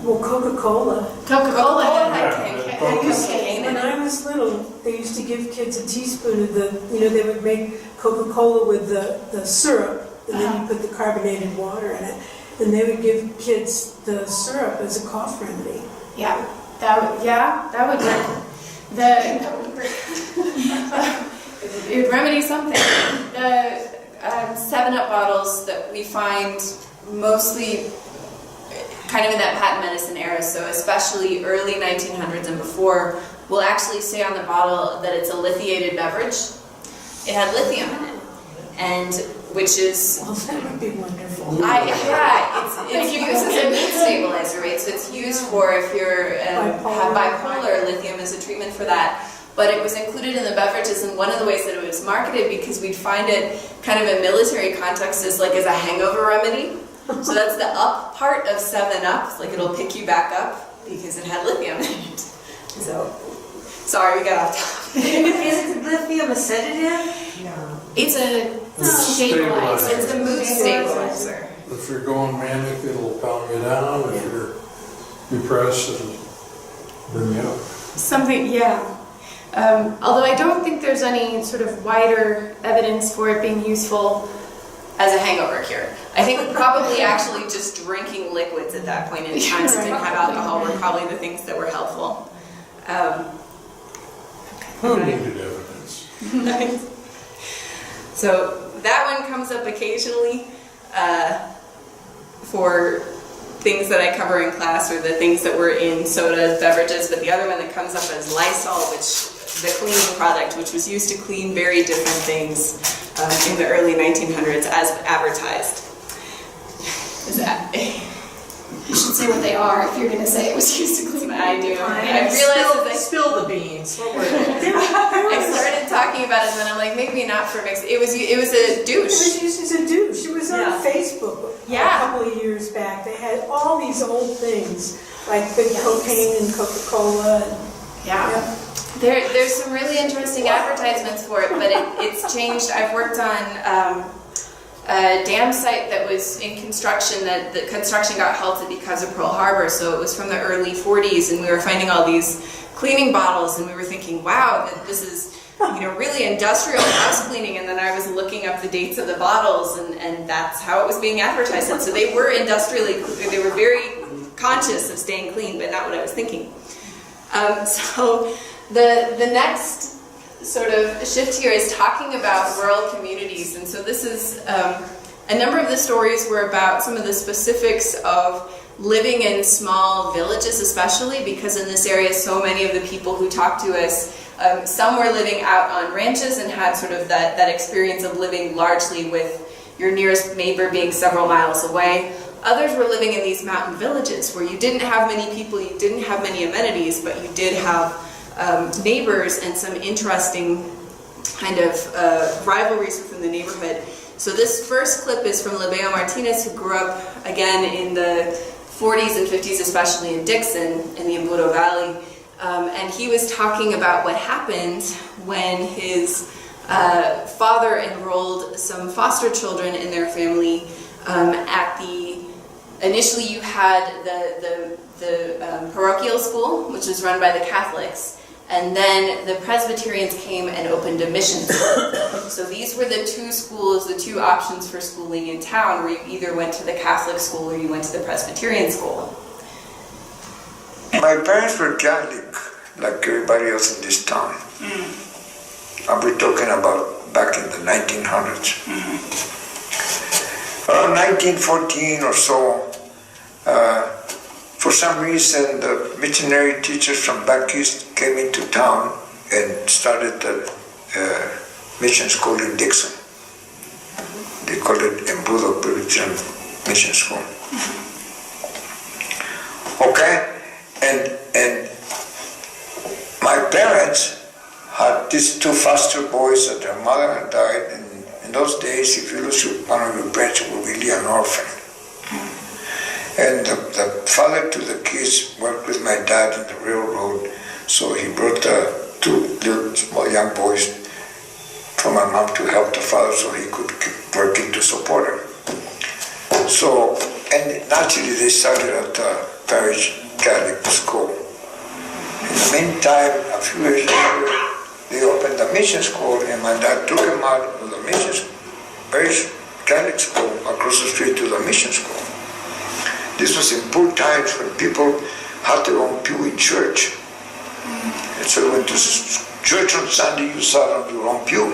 Well, Coca-Cola. Coca-Cola had Yeah, cocaine in When it. I was little, they used to give kids a teaspoon of they would make Coca-Cola with the syrup, and then you put the carbonated water in it. And they would give kids the syrup as a cough remedy. Yeah, that would work. It would remedy something. The 7-Up bottles that we find mostly kind of in that patent medicine era, so especially early 1900s and before, will actually say on the bottle that it's a lithiated beverage. It had lithium in it, and which is Well, that would be wonderful. it's used as a mood stabilizer, right? So it's used for if you're have bipolar, lithium is a treatment for that. But it was included in the beverages, and one of the ways that it was marketed, because we'd find it kind of in military context, is like as a hangover remedy. So that's the up part of 7-Up, like it'll pick you back up because it had lithium in it. So, sorry, we got off topic. Is lithium a sedative? No. It's a stabilizer. It's a mood stabilizer. If you're going manic, it'll calm you down. If you're depressed, it'll bring you up. Something, yeah. Although I don't think there's any sort of wider evidence for it being useful As a hangover cure. I think probably actually just drinking liquids at that point in time that didn't have alcohol were probably the things that were helpful. Who needed evidence? So that one comes up occasionally for things that I cover in class or the things that were in sodas, beverages, but the other one that comes up is Lysol, which the cleaning product, which was used to clean very different things in the early 1900s as advertised. Is that? You should say what they are if you're going to say it was used to clean. I do. I realized as I Spill the beans. What were they? I started talking about it, and then I'm like, maybe not for Mexico. It was a douche. It was used as a douche. It was on Facebook a couple of years back. They had all these old things, like the cocaine and Coca-Cola. Yeah. There's some really interesting advertisements for it, but it's changed. I've worked on a dam site that was in construction, that the construction got halted because of Pearl Harbor, so it was from the early 40s, and we were finding all these cleaning bottles, and we were thinking, wow, this is really industrial house cleaning, and then I was looking up the dates of the bottles, and that's how it was being advertised. And so they were they were very conscious of staying clean, but not what I was thinking. So the next sort of shift here is talking about rural communities, and so this is a number of the stories were about some of the specifics of living in small villages, especially because in this area so many of the people who talk to us, some were living out on ranches and had sort of that experience of living largely with your nearest neighbor being several miles away. Others were living in these mountain villages where you didn't have many people, you didn't have many amenities, but you did have neighbors and some interesting kind of rivalries within the neighborhood. So this first clip is from Lebeo Martinez, who grew up again in the 40s and 50s, especially in Dixon in the Embudo Valley. And he was talking about what happened when his father enrolled some foster children in their family initially you had the parochial school, which was run by the Catholics, and then the Presbyterians came and opened a mission school. So these were the two schools, the two options for schooling in town, where you either went to the Catholic school or you went to the Presbyterian school. My parents were Catholic, like everybody else in this town. I'll be talking about back in the 1900s. Around 1914 or so, for some reason the missionary teachers from back east came into town and started the mission school in Dixon. They called it Embudo Presbyterian Mission School. Okay, and my parents had these two foster boys that their mother had died, and in those days, if you lose one of your parents, you were really an orphan. And the father to the kids worked with my dad in the railroad, So he brought two little small young boys from my mom to help the father so he could keep working to support him. So, and naturally they started at the parish Catholic school. In the meantime, a few years later, they opened the mission school, and my dad took him out of the parish Catholic school across the street to the mission school. This was in poor times when people had their own pew in church. And so when to church on Sunday, you sat on your own pew.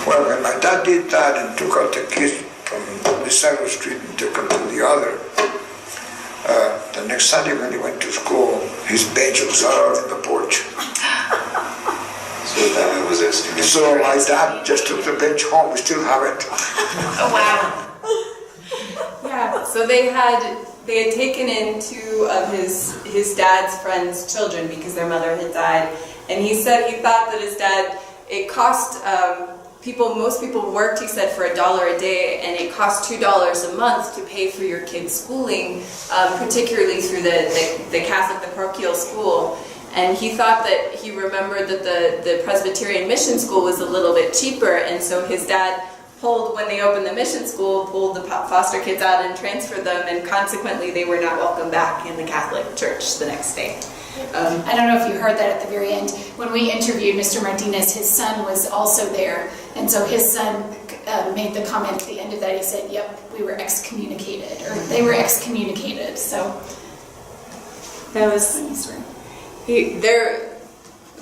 Well, when my dad did that and took out the kids from this side of the street and took them to the other, the next Sunday when he went to school, his bench was out on the porch. So that was it. So my dad just took the bench home. We still have it. Oh wow. Yeah, so they had taken in two of his dad's friends' children because their mother had died, and he said he thought that his dad, it cost most people worked, he said, for $1 a day, and it cost $2 a month to pay for your kids' schooling, particularly through the Catholic, the parochial school. And he thought that he remembered that the Presbyterian mission school was a little bit cheaper, and so his dad when they opened the mission school, pulled the foster kids out and transferred them, and consequently they were not welcome back in the Catholic Church the next day. I don't know if you heard that at the very end. When we interviewed Mr. Martinez, his son was also there, and so his son made the comment at the end of that. He said, "Yep, we were excommunicated," or they were excommunicated. So that was a funny story.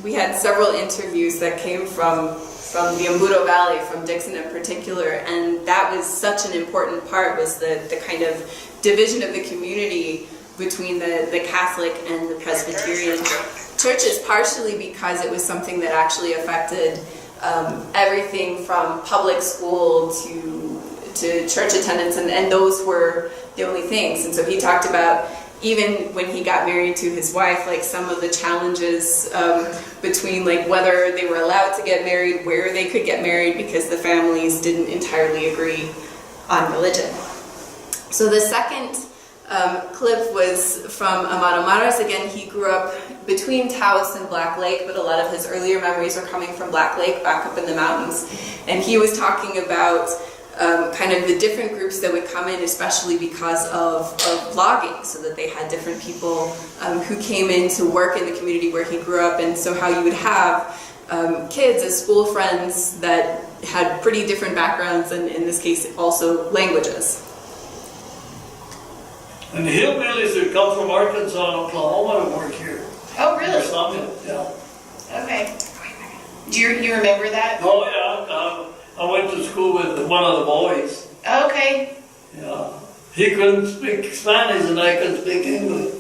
We had several interviews that came from the Embudo Valley, from Dixon in particular, and that was such an important part, was the kind of division of the community between the Catholic and the Presbyterian churches, partially because it was something that actually affected everything from public school to church attendance, and those were the only things. And so he talked about, even when he got married to his wife, like some of the challenges between like whether they were allowed to get married, where they could get married, because the families didn't entirely agree on religion. So the second clip was from Amado Maras. Again, he grew up between Taos and Black Lake, but a lot of his earlier memories are coming from Black Lake, back up in the mountains. And he was talking about kind of the different groups that would come in, especially because of blogging, so that they had different people who came in to work in the community where he grew up, and so how you would have kids as school friends that had pretty different backgrounds, and in this case also languages. And the hillbillies that come from Arkansas and Oklahoma to work here. Oh, really? Yeah. Okay. Do you remember that? Oh, yeah. I went to school with one of the boys. Okay. Yeah. He couldn't speak Spanish and I couldn't speak English.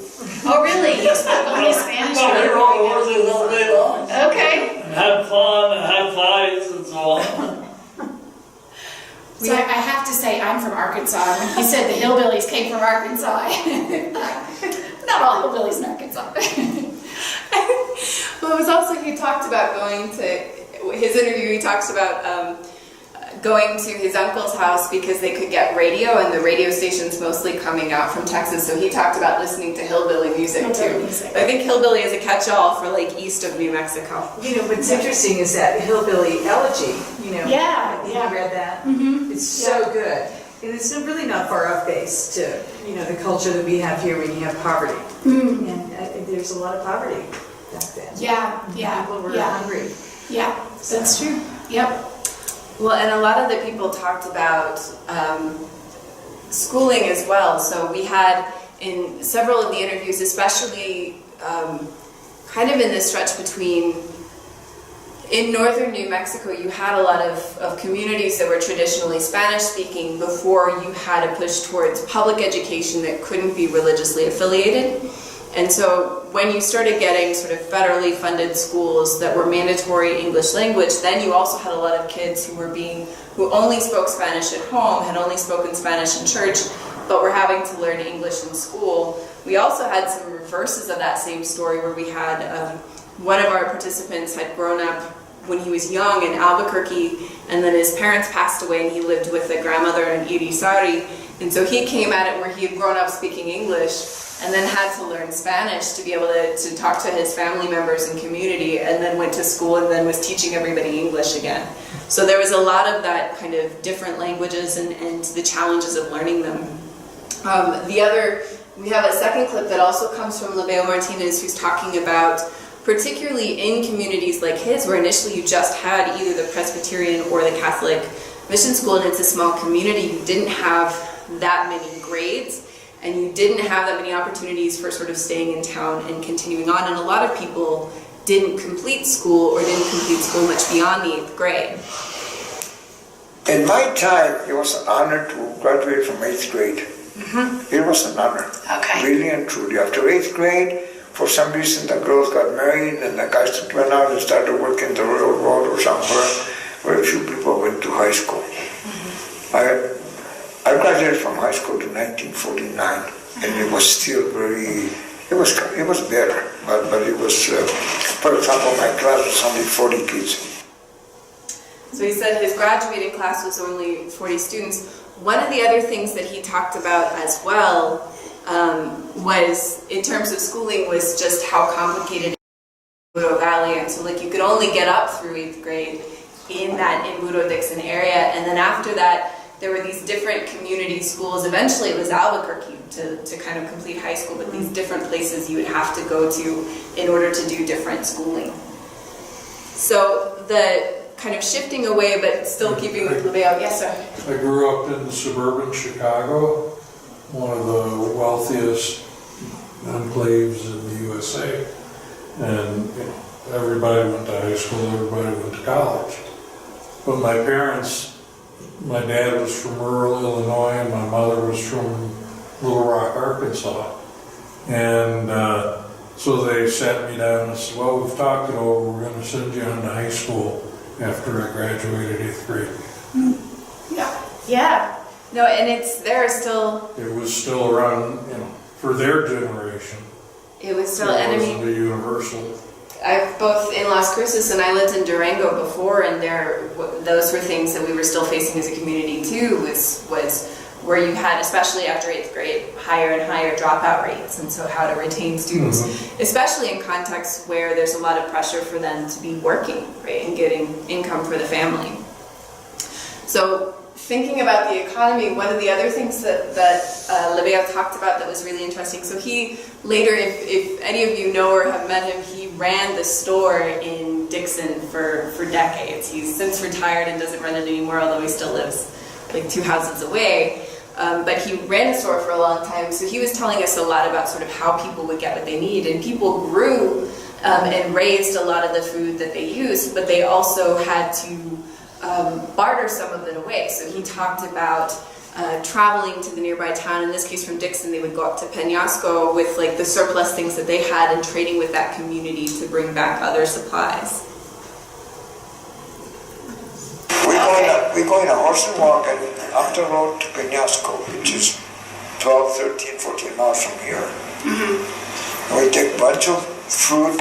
Oh, really? You spoke only Spanish? Well, we rode horses all day long. Okay. And had fun and had fights and so on. So I have to say, I'm from Arkansas. When he said the hillbillies came from Arkansas, not all hillbillies in Arkansas. Well, it was also, he talked about going to his interview. He talks about going to his uncle's house because they could get radio, and the radio station's mostly coming out from Texas. So he talked about listening to hillbilly music too. But I think hillbilly is a catch-all for like east of New Mexico. You know, what's interesting is that hillbilly elegy. You know, Yeah. Have you read that? Mm-hmm. It's so good, and it's really not far off base to the culture that we have here when you have poverty. Mm-hmm. And there's a lot of poverty back then. Yeah. People were hungry. Yeah, that's true. Yep. Well, and a lot of the people talked about schooling as well. So we had in several of the interviews, especially kind of in this stretch between, in northern New Mexico, you had a lot of communities that were traditionally Spanish speaking before you had a push towards public education that couldn't be religiously affiliated. And so when you started getting sort of federally funded schools that were mandatory English language, then you also had a lot of kids who only spoke Spanish at home, had only spoken Spanish in church, but were having to learn English in school. We also had some reverses of that same story where we had one of our participants had grown up when he was young in Albuquerque, and then his parents passed away and he lived with a grandmother in Irisari. And so he came at it where he had grown up speaking English, and then had to learn Spanish to be able to talk to his family members and community, and then went to school and then was teaching everybody English again. So there was a lot of that kind of different languages and the challenges of learning them. We have a second clip that also comes from Lebeo Martinez, who's talking about, particularly in communities like his, where initially you just had either the Presbyterian or the Catholic mission school, and it's a small community, you didn't have that many grades, and you didn't have that many opportunities for sort of staying in town and continuing on, and a lot of people didn't complete school or didn't complete school much beyond the 8th grade. In my time, it was an honor to graduate from 8th grade. It was an honor, really and truly. After 8th grade, for some reason the girls got married and the guys went out and started working the railroad or somewhere. Very few people went to high school. I graduated from high school in 1949, and it was still very, it was better, but it was, for example, my class was only 40 kids. So he said his graduating class was only 40 students. One of the other things that he talked about as well was, in terms of schooling, was just how complicated it was in Embudo Valley. And so like you could only get up through 8th grade in that Embudo-Dixon area. And then after that, there were these different community schools. Eventually it was Albuquerque to kind of complete high school, but these different places you would have to go to in order to do different schooling. So the kind of shifting away, but still keeping with Lebeo. Yes, sir? I grew up in suburban Chicago, one of the wealthiest enclaves in the USA. And everybody went to high school, everybody went to college. But my parents, my dad was from rural Illinois and my mother was from Little Rock, Arkansas. And so they sat me down and said, well, we've talked it over, we're going to send you on to high school after I graduated 8th grade. Yeah. No, and there still... It was still around, for their generation. It was still, it and I wasn't mean... a universal. I've both in Las Cruces and I lived in Durango before, and those were things that we were still facing as a community too, was where you had, especially after 8th grade, higher and higher dropout rates, and so how to retain students, especially in contexts where there's a lot of pressure for them to be working, right, and getting income for the family. So thinking about the economy, one of the other things that Lebeo talked about that was really interesting, so he later, if any of you know or have met him, he ran the store in Dixon for decades. He's since retired and doesn't run it anymore, although he still lives like 2 houses away. But he ran the store for a long time, so he was telling us a lot about sort of how people would get what they need, and people grew and raised a lot of the food that they used, but they also had to barter some of it away. So he talked about traveling to the nearby town, in this case from Dixon, they would go up to Peñasco with like the surplus things that they had and trading with that community to bring back other supplies. We're going a horse and wagon up the road to Peñasco, which is 12, 13, 14 miles from here. And we take a bunch of fruit,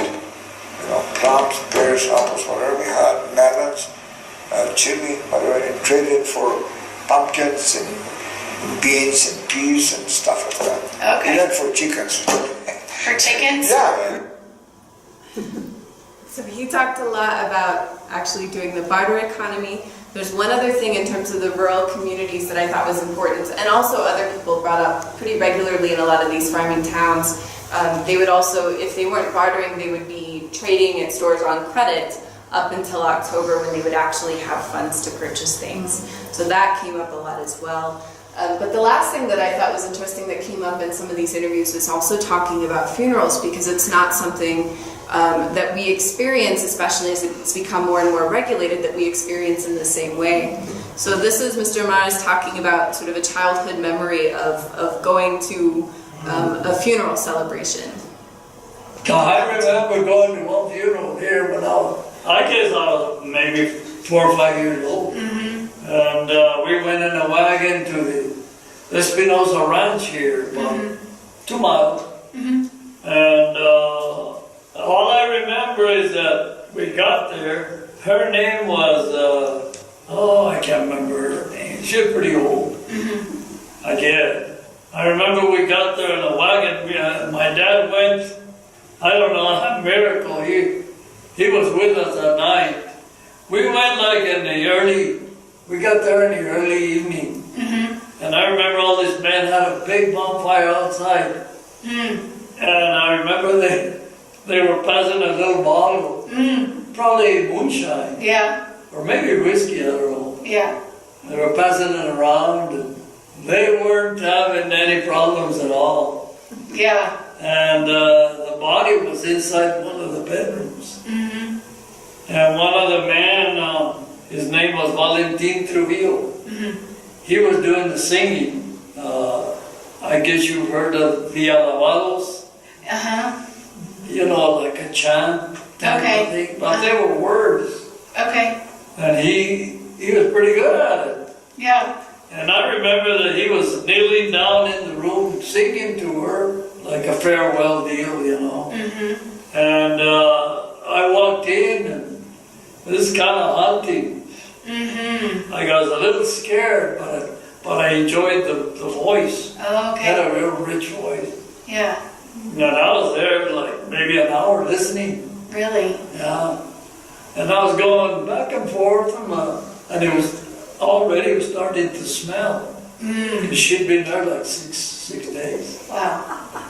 plums, pears, apples, whatever we had, melons, chili, whatever, and trade it for pumpkins and beans and peas and stuff like that. Okay. And then for chickens. For chickens? Yeah. So he talked a lot about actually doing the barter economy. There's one other thing in terms of the rural communities that I thought was important, and also other people brought up pretty regularly in a lot of these farming towns. They would also, if they weren't bartering, they would be trading at stores on credit up until October when they would actually have funds to purchase things. So that came up a lot as well. But the last thing that I thought was interesting that came up in some of these interviews was also talking about funerals, because it's not something that we experience, especially as it's become more and more regulated, that we experience in the same way. So this is Mr. Maras talking about sort of a childhood memory of going to a funeral celebration. I remember going to one funeral here when I guess I was maybe 4 or 5 years old. And we went in a wagon to the Espinosa Ranch here, about 2 miles. And all I remember is that we got there. Her name was, I can't remember her name. She was pretty old. I remember we got there in a wagon. my dad went, I don't know, a miracle. He was with us at night. We went like in the we got there in the early evening. And I remember all these men had a big bonfire outside. And I remember they were passing a little bottle, probably moonshine. Yeah. Or maybe whiskey, I don't know. Yeah. They were passing it around, and they weren't having any problems at all. Yeah. And the body was inside one of the bedrooms. And one of the men, his name was Valentin Trujillo. He was doing the singing. I guess you've heard of the Alabados. You know, like a chant. Okay. But they were words. Okay. And he was pretty good at it. Yeah. And I remember that he was kneeling down in the room singing to her, like a farewell deal, you know. And I walked in, and this kind of haunting. I was a little scared, but I enjoyed the voice. Oh, okay. Had a real rich voice. Yeah. And I was there like maybe an hour listening. Really? Yeah. And I was going back and forth, and it was already starting to smell. She'd been there like six days. Wow.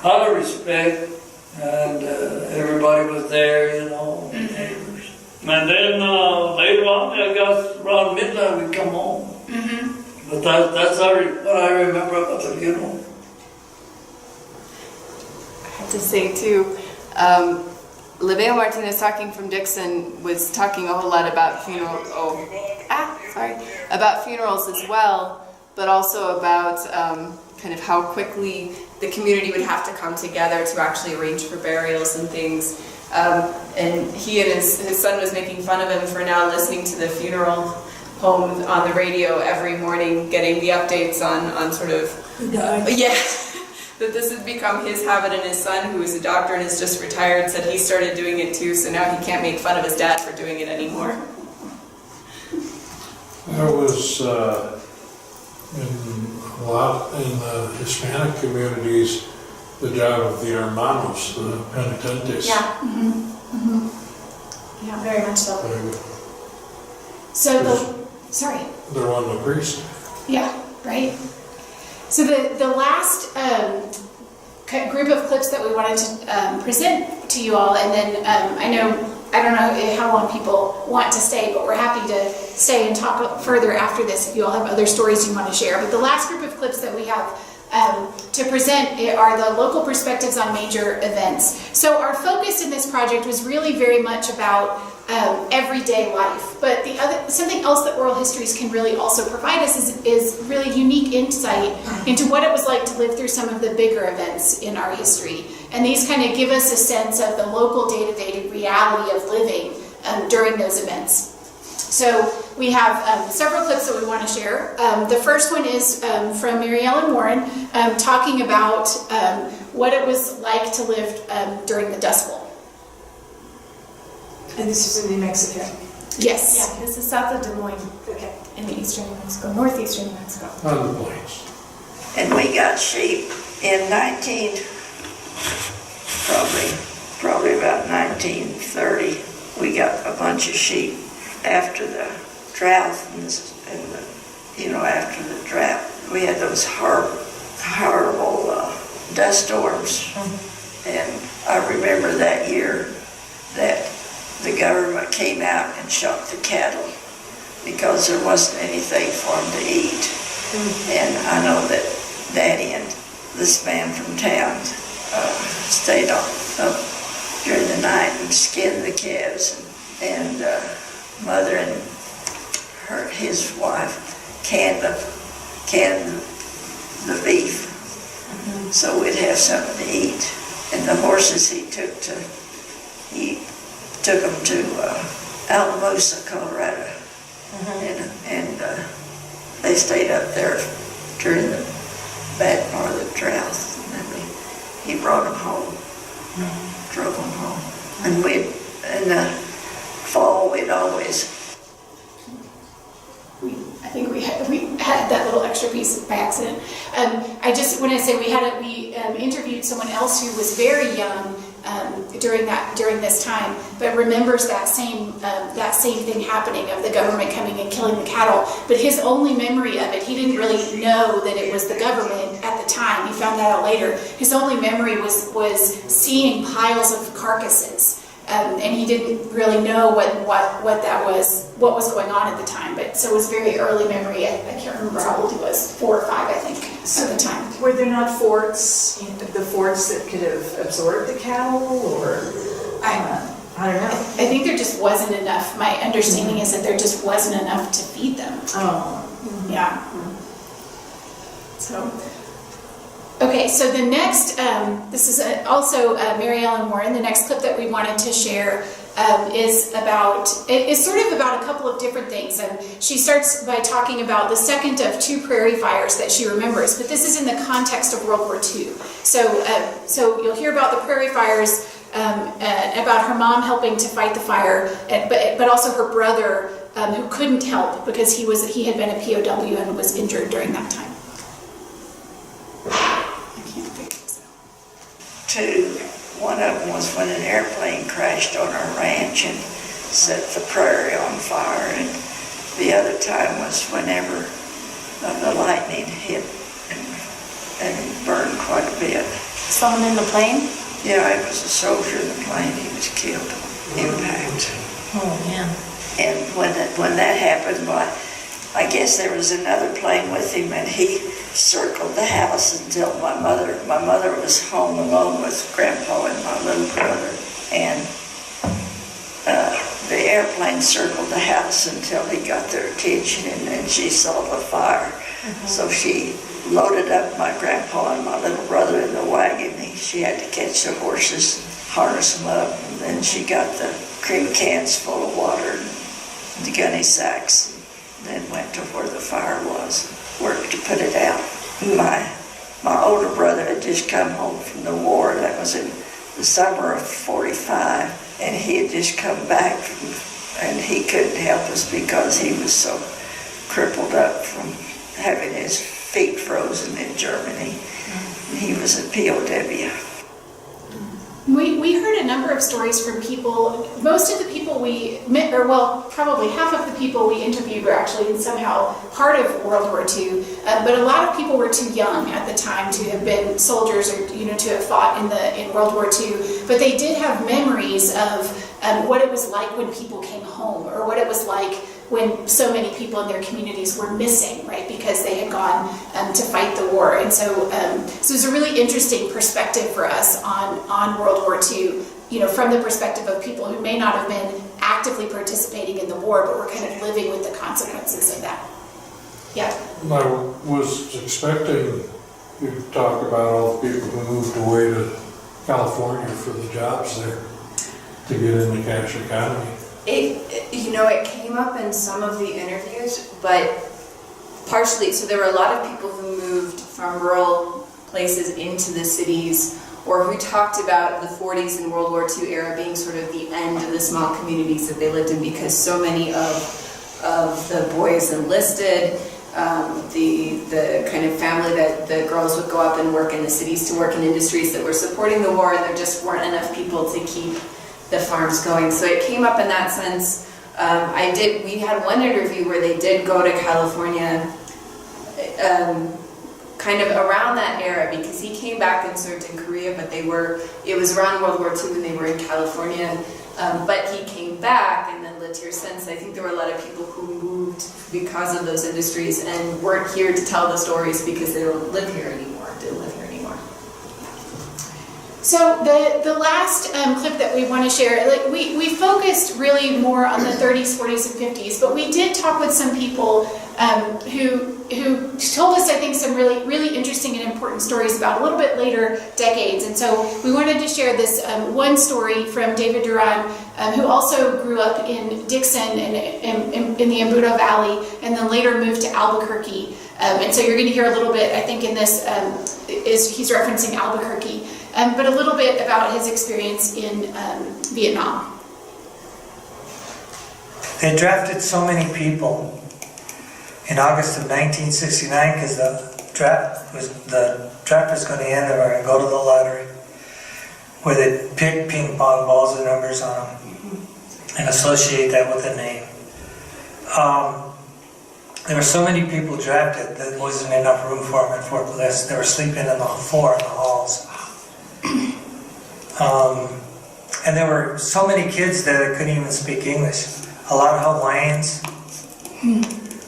Out of respect, and everybody was there, you know, neighbors. And then later on, I guess around midnight, we'd come home. But that's what I remember about the funeral. I have to say too, Liveo Martinez talking from Dixon was talking a whole lot about about funerals as well, but also about kind of how quickly the community would have to come together to actually arrange for burials and things. And he and his son was making fun of him for now listening to the funeral home on the radio every morning, getting the updates on sort of, that this had become his habit, and his son, who is a doctor and is just retired, said he started doing it too, so now he can't make fun of his dad for doing it anymore. There was in the Hispanic communities, the job of the hermanos, the penitentes. Yeah. Yeah, very much so. Very good. So They're one of the priests. Yeah, right. So the last group of clips that we wanted to present to you all, and then I don't know how long people want to stay, but we're happy to stay and talk further after this if you all have other stories you want to share. But the last group of clips that we have to present are the local perspectives on major events. So our focus in this project was really very much about everyday life, but something else that oral histories can really also provide us is really unique insight into what it was like to live through some of the bigger events in our history. And these kind of give us a sense of the local day-to-day reality of living during those events. So we have several clips that we want to share. The first one is from Mary Ellen Warren talking about what it was like to live during the Dust Bowl. And this is in New Mexico? Yes. Yeah, this is south of Des Moines. Okay. In the eastern New Mexico, northeastern New Mexico. On the plains. And we got sheep in probably about 1930. We got a bunch of sheep after the drought after the drought. We had those horrible dust storms. And I remember that year that the government came out and shot the cattle because there wasn't anything for them to eat. And I know that Daddy and this man from town stayed up during the night and skinned the calves, and Mother and his wife canned the beef, so we'd have something to eat. And the horses he took them to Alamosa, Colorado, and they stayed up there during the bad part of the drought. And then he brought them home, drove them home. And in the fall, we'd always. I think we had that little extra extra piece by accident. I just want to say we interviewed someone else who was very young during this time, but remembers that same thing happening of the government coming and killing the cattle. But his only memory of it, he didn't really know that it was the government at the time. He found that out later. His only memory was seeing piles of carcasses. And he didn't really know what that was, what was going on at the time. But so it was very early memory. I can't remember how old he was, 4 or 5, I think, at the time. Were there not forts, the forts that could have absorbed the cattle, or I don't know. I think there just wasn't enough. My understanding is that there just wasn't enough to feed them. Oh, yeah. So. Okay, so the next, this is also Mary Ellen Warren. The next clip that we wanted to share is sort of about a couple of different things. And she starts by talking about the second of 2 prairie fires that she remembers, but this is in the context of World War II. So you'll hear about the prairie fires, about her mom helping to fight the fire, but also her brother who couldn't help because he had been a POW and was injured during that time. One of them was when an airplane crashed on our ranch and set the prairie on fire, and the other time was whenever the lightning hit and burned quite a bit. Someone in the plane? Yeah, it was a soldier in the plane. He was killed on impact. Oh, man. And when that happened, well, I guess there was another plane with him, and he circled the house until my mother was home alone with Grandpa and my little brother, and the airplane circled the house until he got their attention, and then she saw the fire. So she loaded up my Grandpa and my little brother in the wagon. She had to catch the horses, harness them up, and then she got the cream cans full of water and the gunny sacks, and then went to where the fire was, worked to put it out. My older brother had just come home from the war. That was in the summer of '45, and he had just come back, and he couldn't help us because he was so crippled up from having his feet frozen in Germany. He was a POW. We heard a number of stories from people. Most of the people we met, or well, probably half of the people we interviewed were actually somehow part of World War II, but a lot of people were too young at the time to have been soldiers or to have fought in World War II. But they did have memories of what it was like when people came home, or what it was like when so many people in their communities were missing, right, because they had gone to fight the war. And so it was a really interesting perspective for us on World War II, from the perspective of people who may not have been actively participating in the war, but were kind of living with the consequences of that. Yeah. I was expecting you to talk about all the people who moved away to California for the jobs there to get in the cash economy. It came up in some of the interviews, but partially, so there were a lot of people who moved from rural places into the cities, or who talked about the 40s and World War II era being sort of the end of the small communities that they lived in, because so many of the boys enlisted, the kind of family that the girls would go up and work in the cities to work in industries that were supporting the war, and there just weren't enough people to keep the farms going. So it came up in that sense. We had one interview where they did go to California kind of around that era, because he came back and served in Korea, but it was around World War II when they were in California, but he came back and then lived here since. I think there were a lot of people who moved because of those industries and weren't here to tell the stories because they don't live here anymore, didn't live here anymore. So the last clip that we want to share, we focused really more on the 30s, 40s, and 50s, but we did talk with some people who told us, I think, some really, really interesting and important stories about a little bit later decades. And so we wanted to share this one story from David Duran, who also grew up in Dixon and in the Embudo Valley, and then later moved to Albuquerque. And so you're going to hear a little bit, I think, in this, he's referencing Albuquerque, but a little bit about his experience in Vietnam. They drafted so many people in August of 1969, because the draft was going to end, they were going to go to the lottery, where they pick ping pong balls with numbers on them and associate that with a name. There were so many people drafted that there wasn't enough room for them at Fort Bliss. They were sleeping on the floor in the halls. And there were so many kids there that couldn't even speak English. A lot of Hawaiians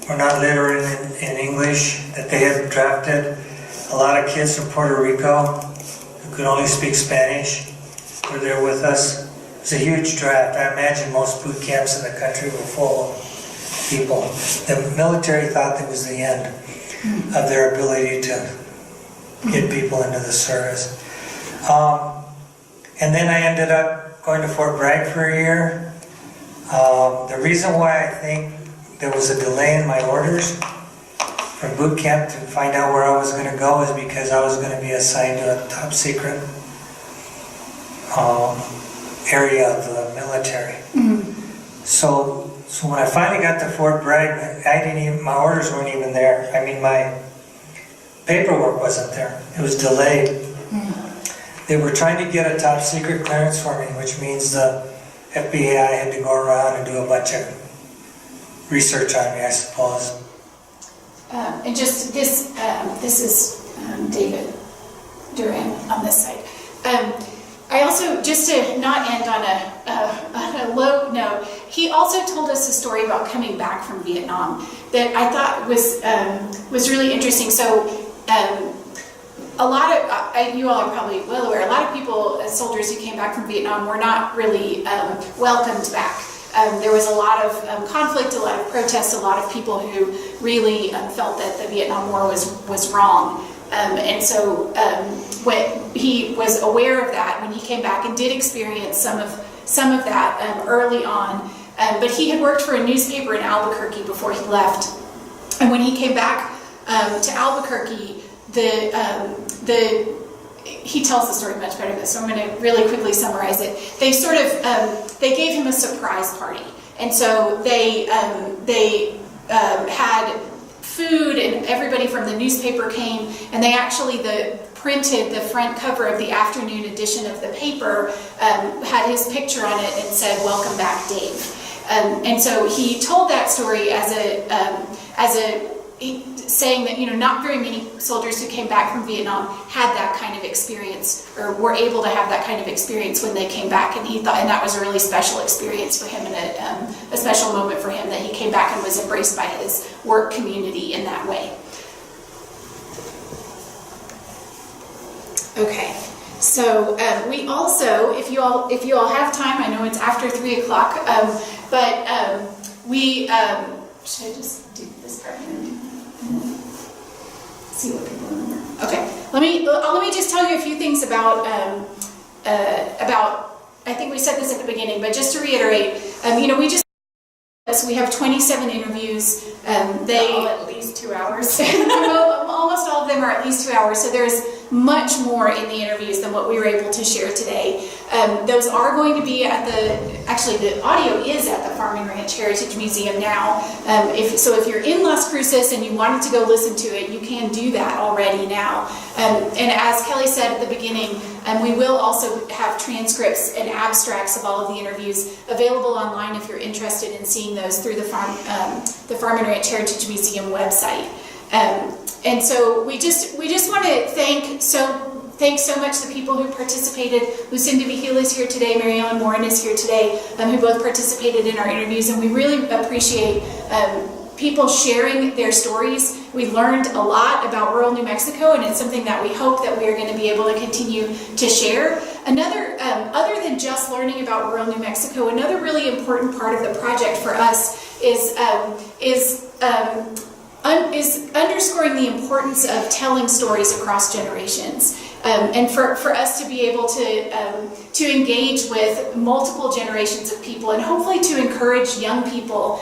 were not literate in English that they had drafted. A lot of kids from Puerto Rico who could only speak Spanish were there with us. It was a huge draft. I imagine most boot camps in the country were full of people. The military thought that was the end of their ability to get people into the service. And then I ended up going to Fort Bragg for a year. The reason why I think there was a delay in my orders from boot camp to find out where I was going to go is because I was going to be assigned to a top secret area of the military. So when I finally got to Fort Bragg, my orders weren't even there. I mean, my paperwork wasn't there. It was delayed. They were trying to get a top secret clearance for me, which means the FBI had to go around and do a bunch of research on me, I suppose. And just this is David Duran on this side. I also, just to not end on a low note, he also told us a story about coming back from Vietnam that I thought was really interesting. So a lot of, you all are probably well aware, a lot of people, soldiers who came back from Vietnam were not really welcomed back. There was a lot of conflict, a lot of protests, a lot of people who really felt that the Vietnam War was wrong. And so when he was aware of that, when he came back and did experience some of that early on, but he had worked for a newspaper in Albuquerque before he left. And when he came back to Albuquerque, he tells the story much better than this, so I'm going to really quickly summarize it. They sort of they gave him a surprise party, and so they had food, and everybody from the newspaper came, and they actually printed the front cover of the afternoon edition of the paper, had his picture on it and said, "Welcome back, Dave." And so he told that story as saying that, not very many soldiers who came back from Vietnam had that kind of experience, or were able to have that kind of experience when they came back, and he thought, and that was a really special experience for him, and a special moment for him that he came back and was embraced by his work community in that way. Okay, so we also, if you all have time, I know it's after 3 o'clock, but we should I just do this part here? See what people remember. Okay, let me just tell you a few things about I think we said this at the beginning, but just to reiterate, we have 27 interviews. They all at least 2 hours. Almost all of them are at least 2 hours. So there's much more in the interviews than what we were able to share today. Those are going to be at the audio is at the Farm and Ranch Heritage Museum now. If you're in Las Cruces and you wanted to go listen to it, you can do that already now. And as Kelly said at the beginning, we will also have transcripts and abstracts of all of the interviews available online if you're interested in seeing those through the Farm and Ranch Heritage Museum website. And so we just want to thank so much the people who participated. Lucinda Vigil is here today, Mary Ellen Warren is here today, who both participated in our interviews, and we really appreciate people sharing their stories. We learned a lot about rural New Mexico, and it's something that we hope that we are going to be able to continue to share. Another, other than just learning about rural New Mexico, another really important part of the project for us is underscoring the importance of telling stories across generations, and for us to be able to engage with multiple generations of people, and hopefully to encourage young people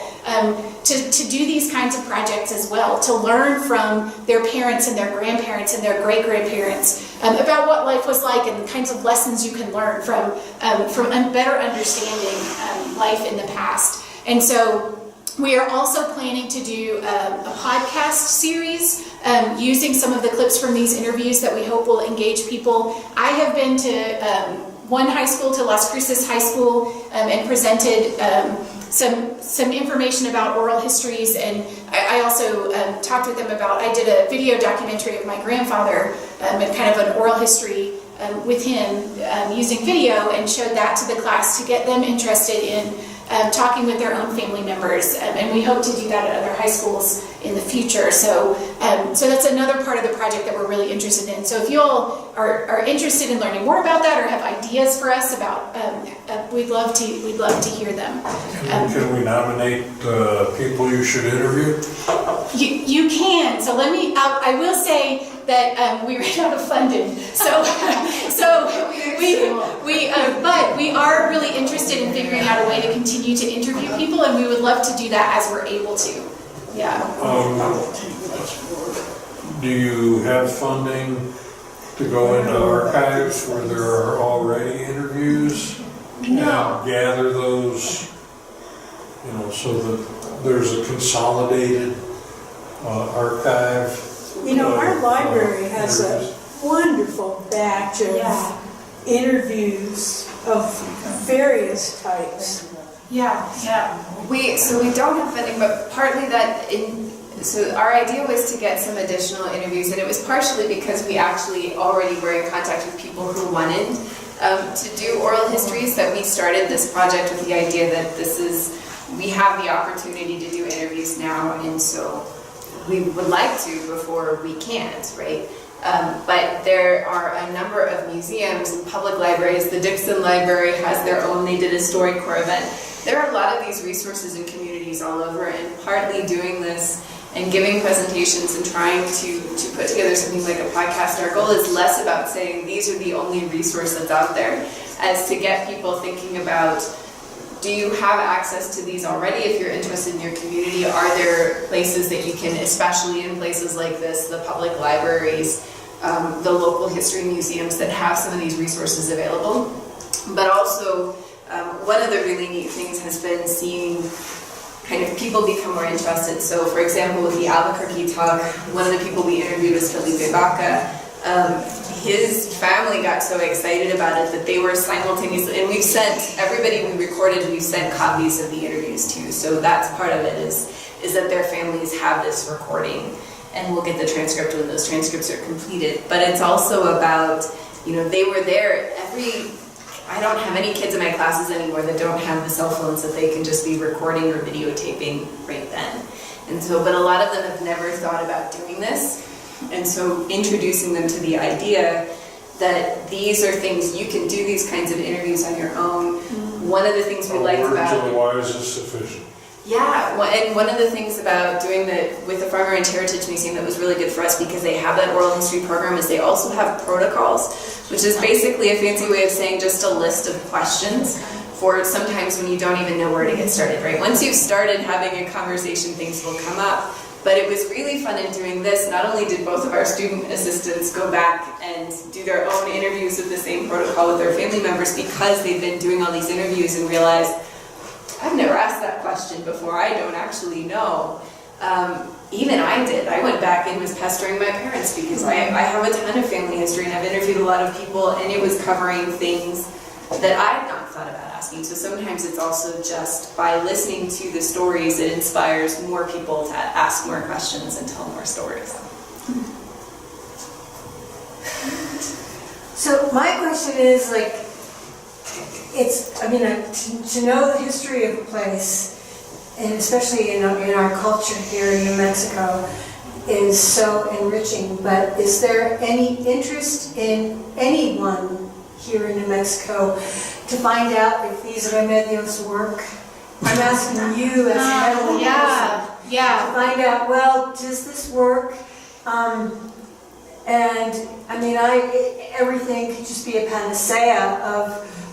to do these kinds of projects as well, to learn from their parents and their grandparents and their great-grandparents about what life was like and the kinds of lessons you can learn from better understanding life in the past. And so We are also planning to do a podcast series using some of the clips from these interviews that we hope will engage people. I have been to one high school, to Las Cruces High School, and presented some information about oral histories, and I also talked with them about, I did a video documentary of my grandfather and kind of an oral history with him using video, and showed that to the class to get them interested in talking with their own family members, and we hope to do that at other high schools in the future. So that's another part of the project that we're really interested in. So if you all are interested in learning more about that or have ideas for us about, we'd love to hear them. Can we nominate people you should interview? You can. So I will say that we ran out of funding. But we are really interested in figuring out a way to continue to interview people, and we would love to do that as we're able to. Yeah. Do you have funding to go into archives where there are already interviews? No. And gather those, so that there's a consolidated archive? Our library has a wonderful batch of interviews of various types. We don't have funding, but partly so our idea was to get some additional interviews, and it was partially because we actually already were in contact with people who wanted to do oral histories, that we started this project with the idea that we have the opportunity to do interviews now, and so we would like to before we can't, right? But there are a number of museums and public libraries. The Dixon Library has their own, they did a StoryCorps event. There are a lot of these resources in communities all over, and partly doing this and giving presentations and trying to put together something like a podcast, our goal is less about saying these are the only resource that's out there, as to get people thinking about, do you have access to these already? If you're interested in your community, are there places that you can, especially in places like this, the public libraries, the local history museums that have some of these resources available? But also, one of the really neat things has been seeing kind of people become more interested. So for example, with the Albuquerque talk, one of the people we interviewed was Felipe Baca. His family got so excited about it that they were simultaneously, and we've sent, everybody we recorded, we've sent copies of the interviews to. So that's part of it, is that their families have this recording, and we'll get the transcript when those transcripts are completed. But it's also about, they were there I don't have any kids in my classes anymore that don't have the cell phones that they can just be recording or videotaping right then. And so, but a lot of them have never thought about doing this. And so introducing them to the idea that these are things, you can do these kinds of interviews on your own. One of the things we liked about words of the wise is sufficient. Yeah, and one of the things about doing with the Farm Ranch Heritage Museum that was really good for us, because they have that oral history program, is they also have protocols, which is basically a fancy way of saying just a list of questions for sometimes when you don't even know where to get started, right? Once you've started having a conversation, things will come up. But it was really fun in doing this. Not only did both of our student assistants go back and do their own interviews with the same protocol with their family members, because they've been doing all these interviews and realized, I've never asked that question before, I don't actually know. Even I did. I went back and was pestering my parents because I have a ton of family history and I've interviewed a lot of people, and it was covering things that I had not thought about asking. So sometimes it's also just by listening to the stories, it inspires more people to ask more questions and tell more stories. So my question is, to know the history of a place, and especially in our culture here in New Mexico, is so enriching. But is there any interest in anyone here in New Mexico to find out if these remedios work? I'm asking you as a medical person to find out, does this work? And everything could just be a panacea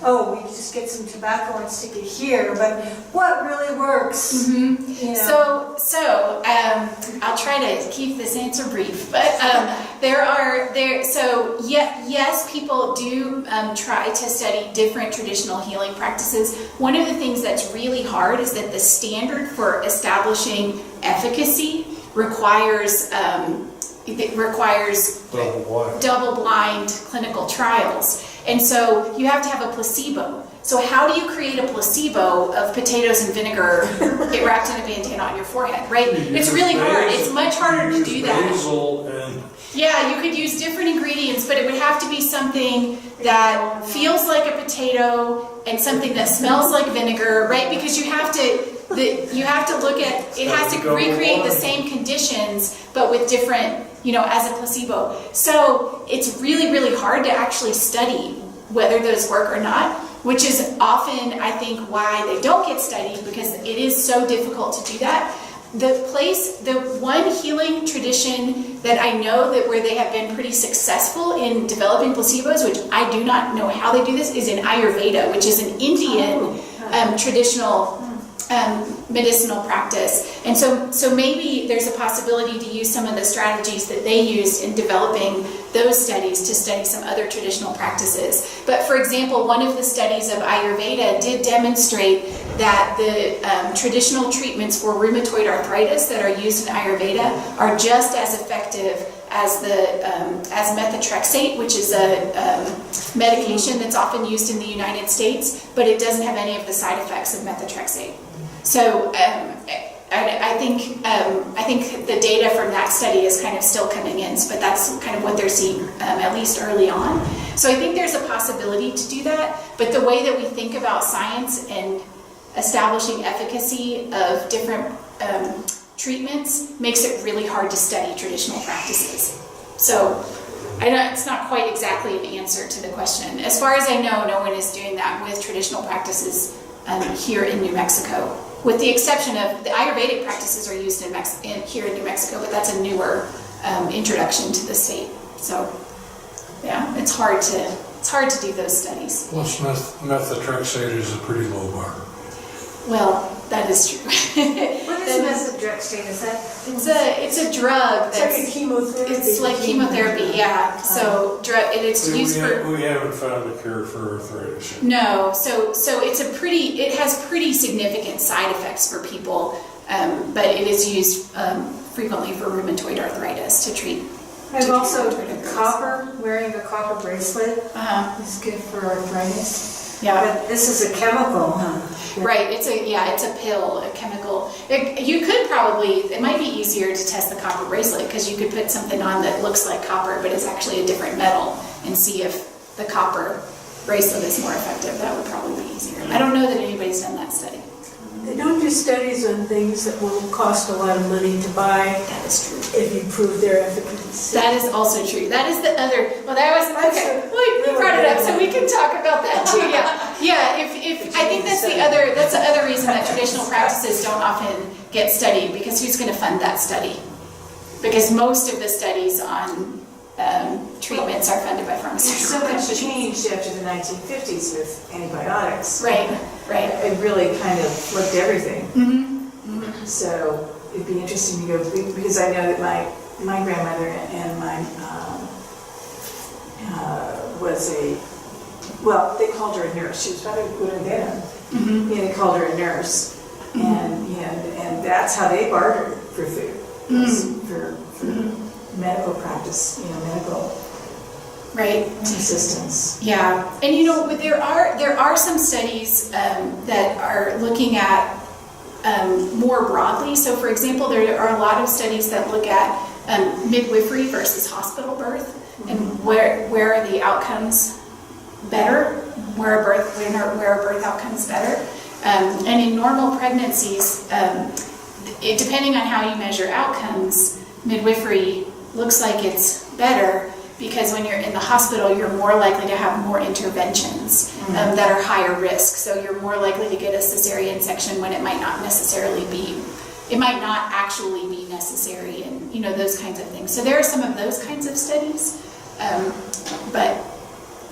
oh, we just get some tobacco and stick it here, but what really works? You know? So I'll try to keep this answer brief, but yes, people do try to study different traditional healing practices. One of the things that's really hard is that the standard for establishing efficacy requires double-blind clinical trials. And so you have to have a placebo. So how do you create a placebo of potatoes and vinegar get wrapped in a bandana on your forehead, right? It's really hard. It's much harder to do that. Basil and Yeah, you could use different ingredients, but it would have to be something that feels like a potato and something that smells like vinegar, right? Because you have to look at, it has to recreate the same conditions, but with different, as a placebo. So it's really, really hard to actually study whether those work or not, which is often, I think, why they don't get studied, because it is so difficult to do that. The one healing tradition that I know that where they have been pretty successful in developing placebos, which I do not know how they do this, is in Ayurveda, which is an Indian traditional medicinal practice. And so maybe there's a possibility to use some of the strategies that they used in developing those studies to study some other traditional practices. But for example, one of the studies of Ayurveda did demonstrate that the traditional treatments for rheumatoid arthritis that are used in Ayurveda are just as effective as methotrexate, which is a medication that's often used in the United States, but it doesn't have any of the side effects of methotrexate. So I think the data from that study is kind of still coming in, but that's kind of what they're seeing, at least early on. So I think there's a possibility to do that, but the way that we think about science and establishing efficacy of different treatments makes it really hard to study traditional practices. So I know it's not quite exactly an answer to the question. As far as I know, no one is doing that with traditional practices here in New Mexico, with the exception of the Ayurvedic practices are used here in New Mexico, but that's a newer introduction to the state. So yeah, it's hard to do those studies. Plus methotrexate is a pretty low bar. Well, that is true. What is methotrexate? Is that? It's a drug. It's like a chemotherapy. It's like chemotherapy, yeah. So it's used for. We haven't found a cure for arthritis yet. No, so it has pretty significant side effects for people, but it is used frequently for rheumatoid arthritis to treat. And also wearing a copper bracelet is good for arthritis. Yeah. But this is a chemical, huh? Right, it's a pill, a chemical. It might be easier to test the copper bracelet because you could put something on that looks like copper but is actually a different metal and see if the copper bracelet is more effective. That would probably be easier. I don't know that anybody's done that study. They don't do studies on things that will cost a lot of money to buy. That is true. If you prove their efficacy. That is also true. That is the other. Well, that was okay. Well, you brought it up, so we can talk about that too. Yeah. If I think that's the other reason that traditional practices don't often get studied, because who's going to fund that study? Because most of the studies on treatments are funded by pharmaceutical companies. So much changed after the 1950s with antibiotics. Right. It really kind of flipped everything. Mm-hmm. So it'd be interesting to go, because I know that my grandmother and my they called her a nurse. She was probably good then. Mm-hmm. They called her a nurse, and that's how they bartered for food, for medical practice, medical assistance. Yeah, and there are some studies that are looking at more broadly. So, for example, there are a lot of studies that look at midwifery versus hospital birth, and where are the outcomes better? Where are birth outcomes better? And in normal pregnancies, depending on how you measure outcomes, midwifery looks like it's better, because when you're in the hospital, you're more likely to have more interventions that are higher risk. So you're more likely to get a cesarean section when it might not actually be necessary, and those kinds of things. So there are some of those kinds of studies, but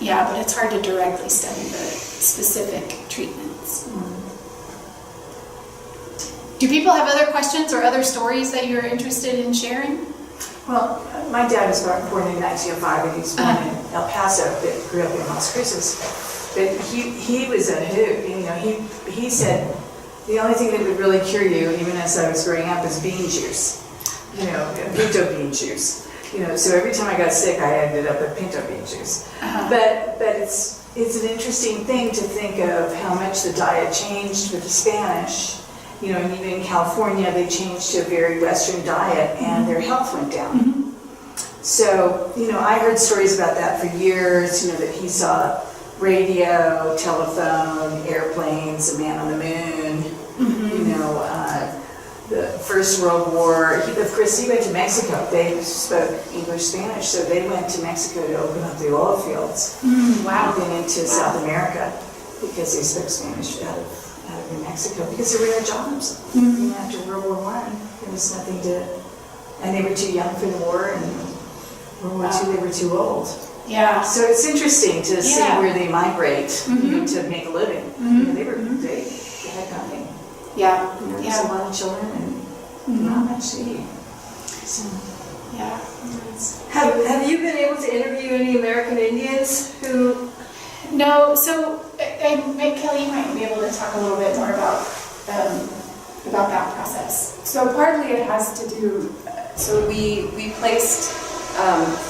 Yeah, but it's hard to directly study the specific treatments. Do people have other questions or other stories that you're interested in sharing? Well, my dad was born in 1905, and he was born in El Paso, but grew up in Las Cruces. But he was a hoot, you know, he said the only thing that would really cure you, even as I was growing up, is bean juice, you know, pinto bean juice. You know, so every time I got sick, I ended up with pinto bean juice. But it's an interesting thing to think of how much the diet changed with the Spanish. You know, and even in California, they changed to a very Western diet, and their health went down. So, you know, I heard stories about that for years, you know, that he saw radio, telephone, airplanes, a man on the moon, you know, the First World War. Of course, he went to Mexico. They spoke English, Spanish, so they went to Mexico to open up the oil fields. Wow. And then into South America, because they spoke Spanish out of New Mexico, because there were no jobs. You know, after World War I, there was nothing to, and they were too young for the war, and World War II, they were too old. Yeah. So it's interesting to see where they migrate, you know, to make a living. You know, they had nothing. Yeah. You know, there's a lot of children and not much to eat. So, yeah. Have you been able to interview any American Indians who? No, so Kelly, you might be able to talk a little bit more about that process. So partly it has to do, so we placed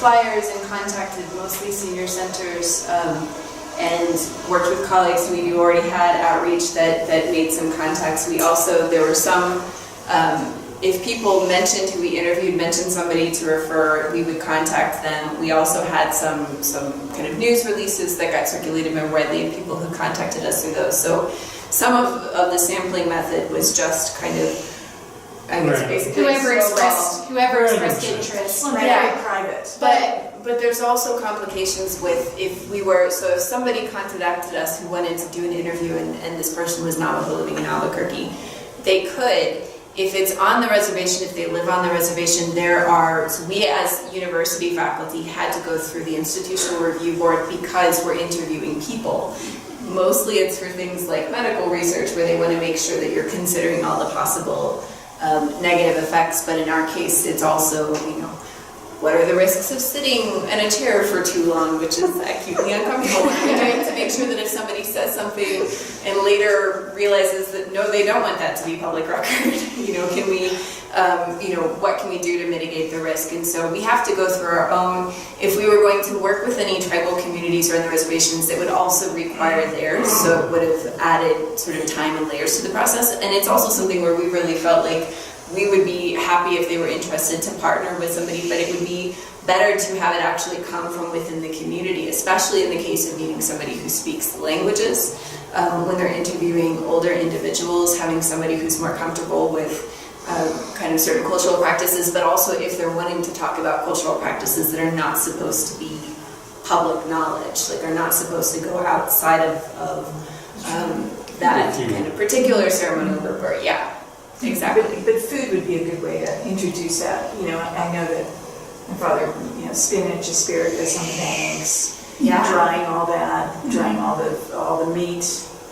flyers and contacted mostly senior centers and worked with colleagues who already had outreach that made some contacts. We also, there were some, if people mentioned who we interviewed, mentioned somebody to refer, we would contact them. We also had some kind of news releases that got circulated more widely, and people who contacted us through those. So some of the sampling method was just kind of, I guess, basically whoever expressed interest. Well, very private. But there's also complications with if somebody contacted us who wanted to do an interview and this person was Navajo living in Albuquerque, they could. If it's on the reservation, if they live on the reservation, so we as university faculty had to go through the institutional review board because we're interviewing people. Mostly it's for things like medical research where they want to make sure that you're considering all the possible negative effects, but in our case it's also, you know, what are the risks of sitting in a chair for too long, which is acutely uncomfortable. What are we doing to make sure that if somebody says something and later realizes that no, they don't want that to be public record, you know, can we, what can we do to mitigate the risk? And so we have to go through our own, if we were going to work with any tribal communities or in the reservations, it would also require theirs, so it would have added sort of time and layers to the process. And it's also something where we really felt like we would be happy if they were interested to partner with somebody, but it would be better to have it actually come from within the community, especially in the case of meeting somebody who speaks the languages. When they're interviewing older individuals, having somebody who's more comfortable with kind of certain cultural practices, but also if they're wanting to talk about cultural practices that are not supposed to be public knowledge, like are not supposed to go outside of that kind of particular ceremonial group, or exactly. But food would be a good way to introduce that. You know, I know that my father, you know, spinach, asparagus on the banks, drying all that, drying all the meat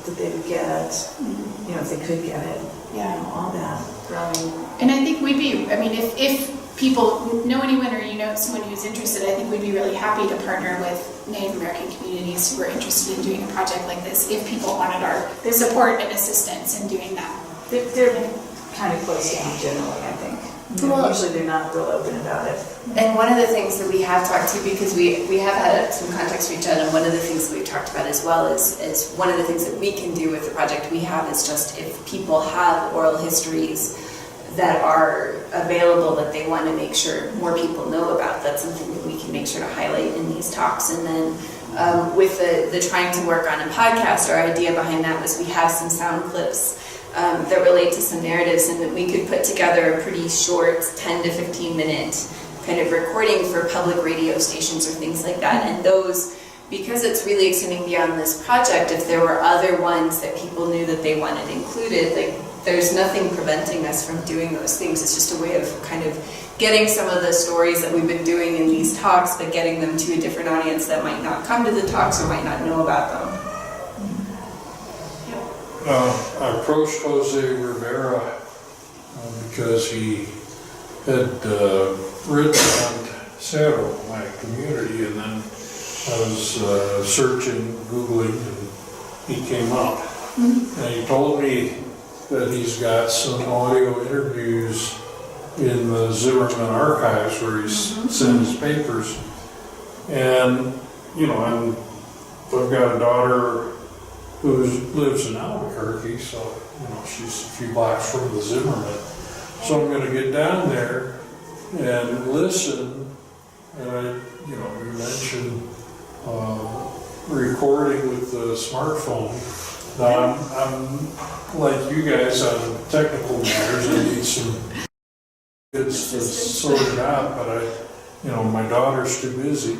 that they would get, you know, if they could get it, you know, all that, growing. And I think if people know anyone or you know someone who's interested, I think we'd be really happy to partner with Native American communities who are interested in doing a project like this if people wanted our support and assistance in doing that. They're kind of closed down generally, I think. Usually they're not real open about it. And one of the things that we have talked to, because we have had some contacts reach out, and one of the things that we've talked about as well is one of the things that we can do with the project we have is just if people have oral histories that are available that they want to make sure more people know about, that's something that we can make sure to highlight in these talks. And then with the trying to work on a podcast, our idea behind that was we have some sound clips that relate to some narratives, and that we could put together a pretty short 10 to 15 minute kind of recording for public radio stations or things like that. And those, because it's really extending beyond this project, if there were other ones that people knew that they wanted included, like there's nothing preventing us from doing those things. It's just a way of kind of getting some of the stories that we've been doing in these talks, but getting them to a different audience that might not come to the talks or might not know about them. I approached Jose Rivera because he had written on Cerro, my community, and then I was searching, Googling, and he came up. And he told me that he's got some audio interviews in the Zimmerman archives where he's sent his papers. And, you know, I've got a daughter who lives in Albuquerque, so, you know, she's a few blocks from the Zimmerman. So I'm going to get down there and listen. And you mentioned recording with the smartphone. Now, I'm like you guys on technical matters. I need some kids to sort it out, but my daughter's too busy.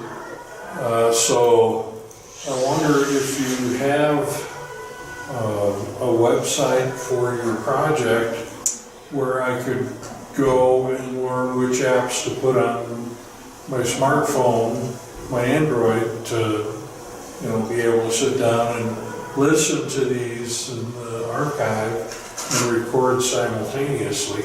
So I wonder if you have a website for your project where I could go and learn which apps to put on my smartphone, my Android, to be able to sit down and listen to these in the archive and record simultaneously.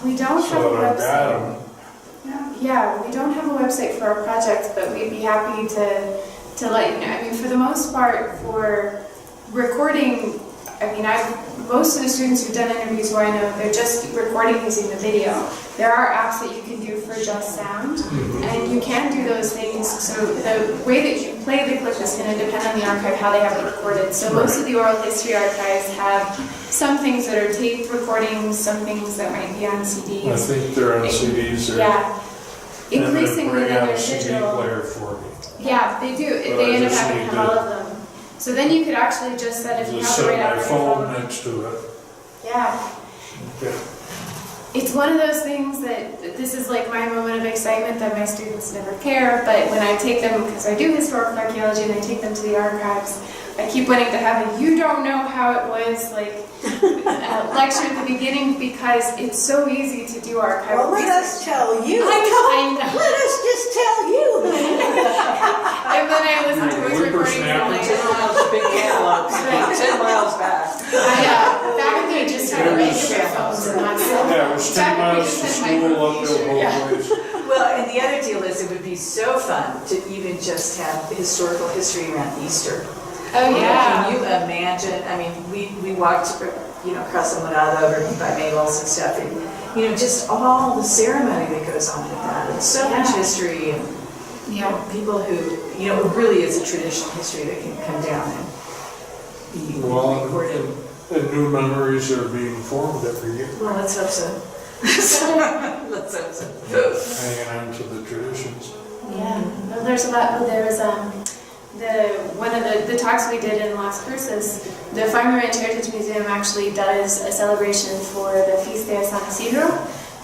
We don't have a So that I've got website. them. Yeah, we don't have a website for our project, but we'd be happy to let you know. I mean, for the most part, for recording, most of the students who've done interviews who I know, they're just recording using the video. There are apps that you can do for just sound, and you can do those things. So the way that you play the clip is going to depend on the archive, how they have it recorded. So most of the oral history archives have some things that are tape recordings, some things that might be on CDs. I think they're on CDs. Yeah. Increasingly, bring then out they're a CD digital. player for me. Yeah, they do. But They I end up just having to need have to all of them. So then you could actually just set, if you Just have it set right out my of your phone phone. next to it. Yeah. Okay. It's one of those things that this is like my moment of excitement that my students never care, but when I take them, because I do historical archaeology and I take them to the archives, I keep wanting to have a "you don't know how it was" lecture at the beginning, because it's so easy to do archival Well, let research. us tell you. I know. Let us just tell you. And then I listen to his recordings and like, 10 miles, big antelopes, 10 miles back. back when they just had regular phones and not cell phones. Yeah, it was 10 miles to school, uphill both ways. Well, and the other deal is it would be so fun to even just have historical history around Easter. Oh, yeah. Can you imagine? I mean, we walked, across the Monada over by Mabel's and stuff, and, just all the ceremony that goes on with that. And so much history, and people who, it really is a traditional history that can come down and be recorded. And new memories are being formed every year. Well, let's hope so. Let's hope so. Hanging on to the traditions. Yeah. Well, there's a lot. Well, there was one of the talks we did in Las Cruces. The Farm Ranch Heritage Museum actually does a celebration for the Feast Day of San Isidro,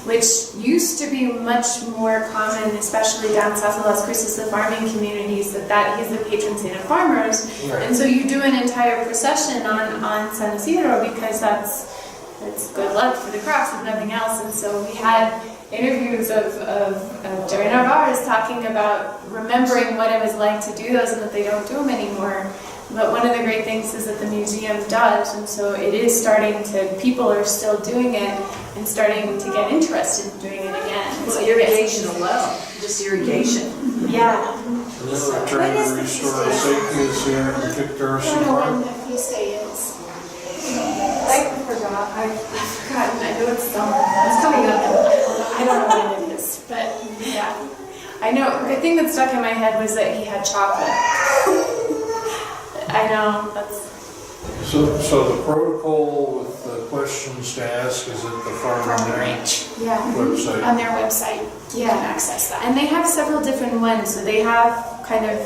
which used to be much more common, especially down south of Las Cruces, the farming communities, that he's the patron saint of farmers. Right. And so you do an entire procession on San Isidro because that's good luck for the crops, if nothing else. And so we had interviews of Jerry Narvaez talking about remembering what it was like to do those and that they don't do them anymore. But one of the great things is that the museum does, and so it is starting to, people are still doing it and starting to get interested in doing it again. Well, irrigation alone, just irrigation. Yeah. And then we're trying to restore sapiens here in Pitcairn I don't know when Park. the feast day is. I forgot. I've forgotten. I know it's summer. It's coming up. I don't know when it is, but yeah. I know. The thing that stuck in my head was that he had chocolate. I know. That's. So the protocol with the questions to ask is at the Farm Ranch website. On their website. You can access that. And they have several different ones. So they have kind of,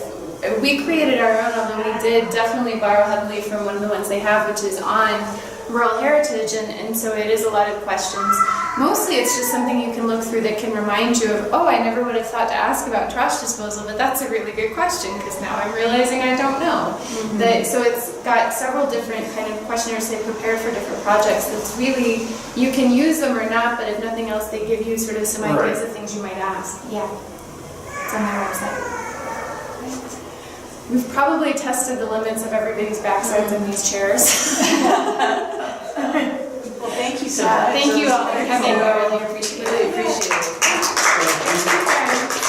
we created our own, although we did definitely borrow heavily from one of the ones they have, which is on rural heritage, and so it is a lot of questions. Mostly it's just something you can look through that can remind you of, oh, I never would have thought to ask about trash disposal, but that's a really good question because now I'm realizing I don't know. So it's got several different kind of questionnaires they prepare for different projects. It's really, you can use them or not, but if nothing else, they give you sort of some ideas of things you might ask. Yeah, it's on their website. We've probably tested the limits of everybody's backsides in these chairs. Well, thank you so much. Thank you all for coming. We really appreciate it. Really appreciate it.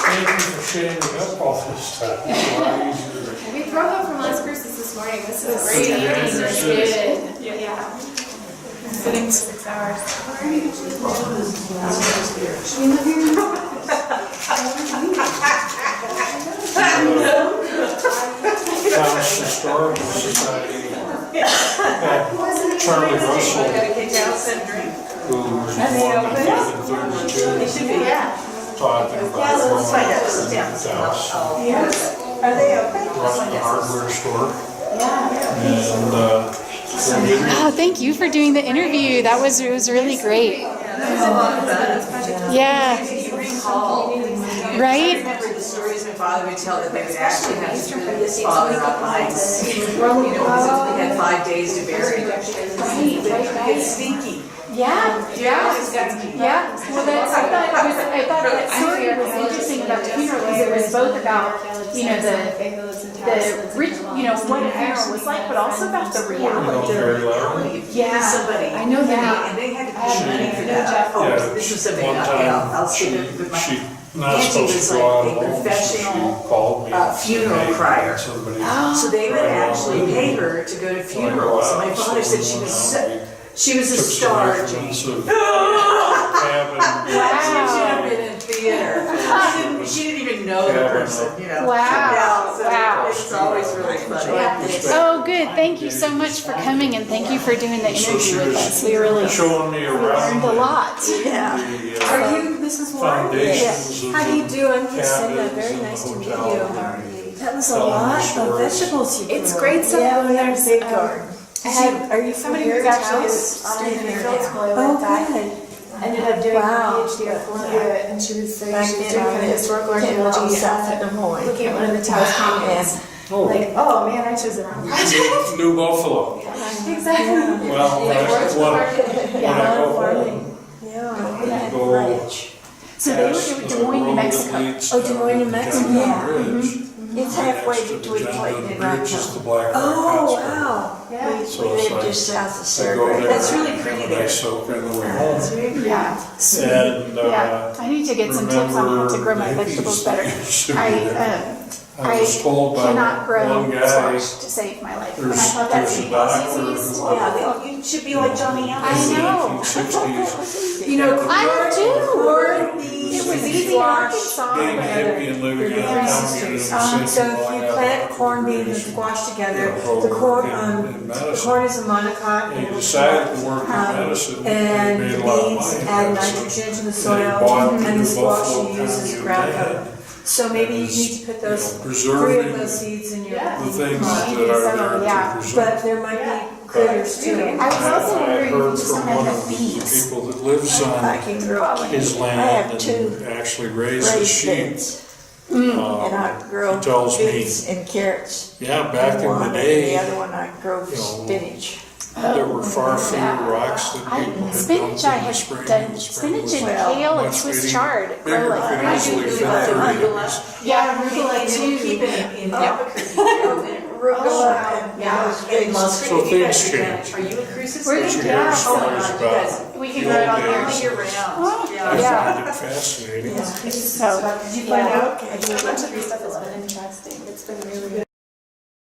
Thank you for shaving up all this time. It's a lot easier. We drove up from Las Cruces this morning. This is great. Yeah, It's good. Yeah. Sitting for 6 hours. Taos Historical Society had Charlie Russell, who was born in 1932, talking about growing up in Taos. Are they open? Running the hardware store. And Oh, thank you for doing the interview. It was really great. Yeah. Right? I remember the stories my father would tell that they would actually have to put his father up nights. Because they had 5 days to bury him. It's stinky. Yeah. Well, I thought that story was interesting about the funeral because it was both about, the what a funeral was like, but also about the reality. Yeah. Somebody. I know that. And they had to pay money for that. Oh, this was something I'll skip it with my. not Auntie supposed was to go out like a alone. professional She called me. funeral crier. Somebody. So they would actually pay her to go to funerals. And my father said she was a star. She should have been in theater. She didn't even know the person, Wow. Yeah, so Wow. it's always really funny. Oh, good. Thank you so much for coming, and thank you for doing the interview with us. We really showing me around learned a lot. Yeah. Are you Mrs. Warren? foundations of How do you do? I'm Lucinda. cabins Very in the nice to meet hotel. you. That was a lot of vegetables you grew. It's great stuff. Yeah, we have a big garden. Are you somebody who's actually a student in field school? I went back. Ended up doing Wow. a PhD at Columbia, and she was doing Back kind then, of historical archaeology, south of Des Moines. looking at one of the Taos comments. Oh. Like, oh man, I chose the wrong project. New Buffalo. Exactly. Well, when I go home, Yeah. go So they were in Des Moines, New Mexico. Oh, Des Moines, New Mexico. Yeah. It's halfway between Clayton and Bridge is the Rockville. Black Rock Oh, Hospital. wow. Yeah. So We it's live like, just south of I go Sarah. there. That's really pretty have a there. nice soak on the way home. Yeah. And, Yeah. I need to get some tips on how to grow my remember vegetables the better. hippies I was told by cannot grow one guy, squash to save my life. And I thought that there's would a be doctor disease. who You should be like Johnny I Allen. know. 1960s, You know, I do. corn, beans, It was easy in Arkansas. being a hippie and living in a town unit. So if you plant corn, beans, and squash together, the corn is a monocot. And he decided to work in medicine, and And he made the a lot of beans money. add nitrogen to the And soil, he bought and the New squash Buffalo you use as County ground land. cover. So maybe you need to put those, Preserving 3 of those seeds in your. the things Yeah. that are there Yeah. to preserve. But there might be critters too. I was also I wondering if you heard just from don't one have of enough the bees. people that lives on can grow his I land have 2 and actually raises raised sheep. beds. And I grow He tells me, beets and carrots. yeah, back in one, the and day, the other one I grow you know, spinach. there were far fewer rocks that people had Spinach, dumped I in the have spring. done The spring spinach was and kale and much Swiss bigger- chard. Bigger, Grow like could easily fit 30 acres. Yeah, They arugula didn't keep too. it in Albuquerque. Arugula Yeah, in Las So Cruces. You guys things are down- change. Are you in Cruces? We're But you in hear Taos. stories you guys- about We can the grow it old on here. days. Year round. I Yeah. find it fascinating. So, Did you find out? A bunch of this stuff has been in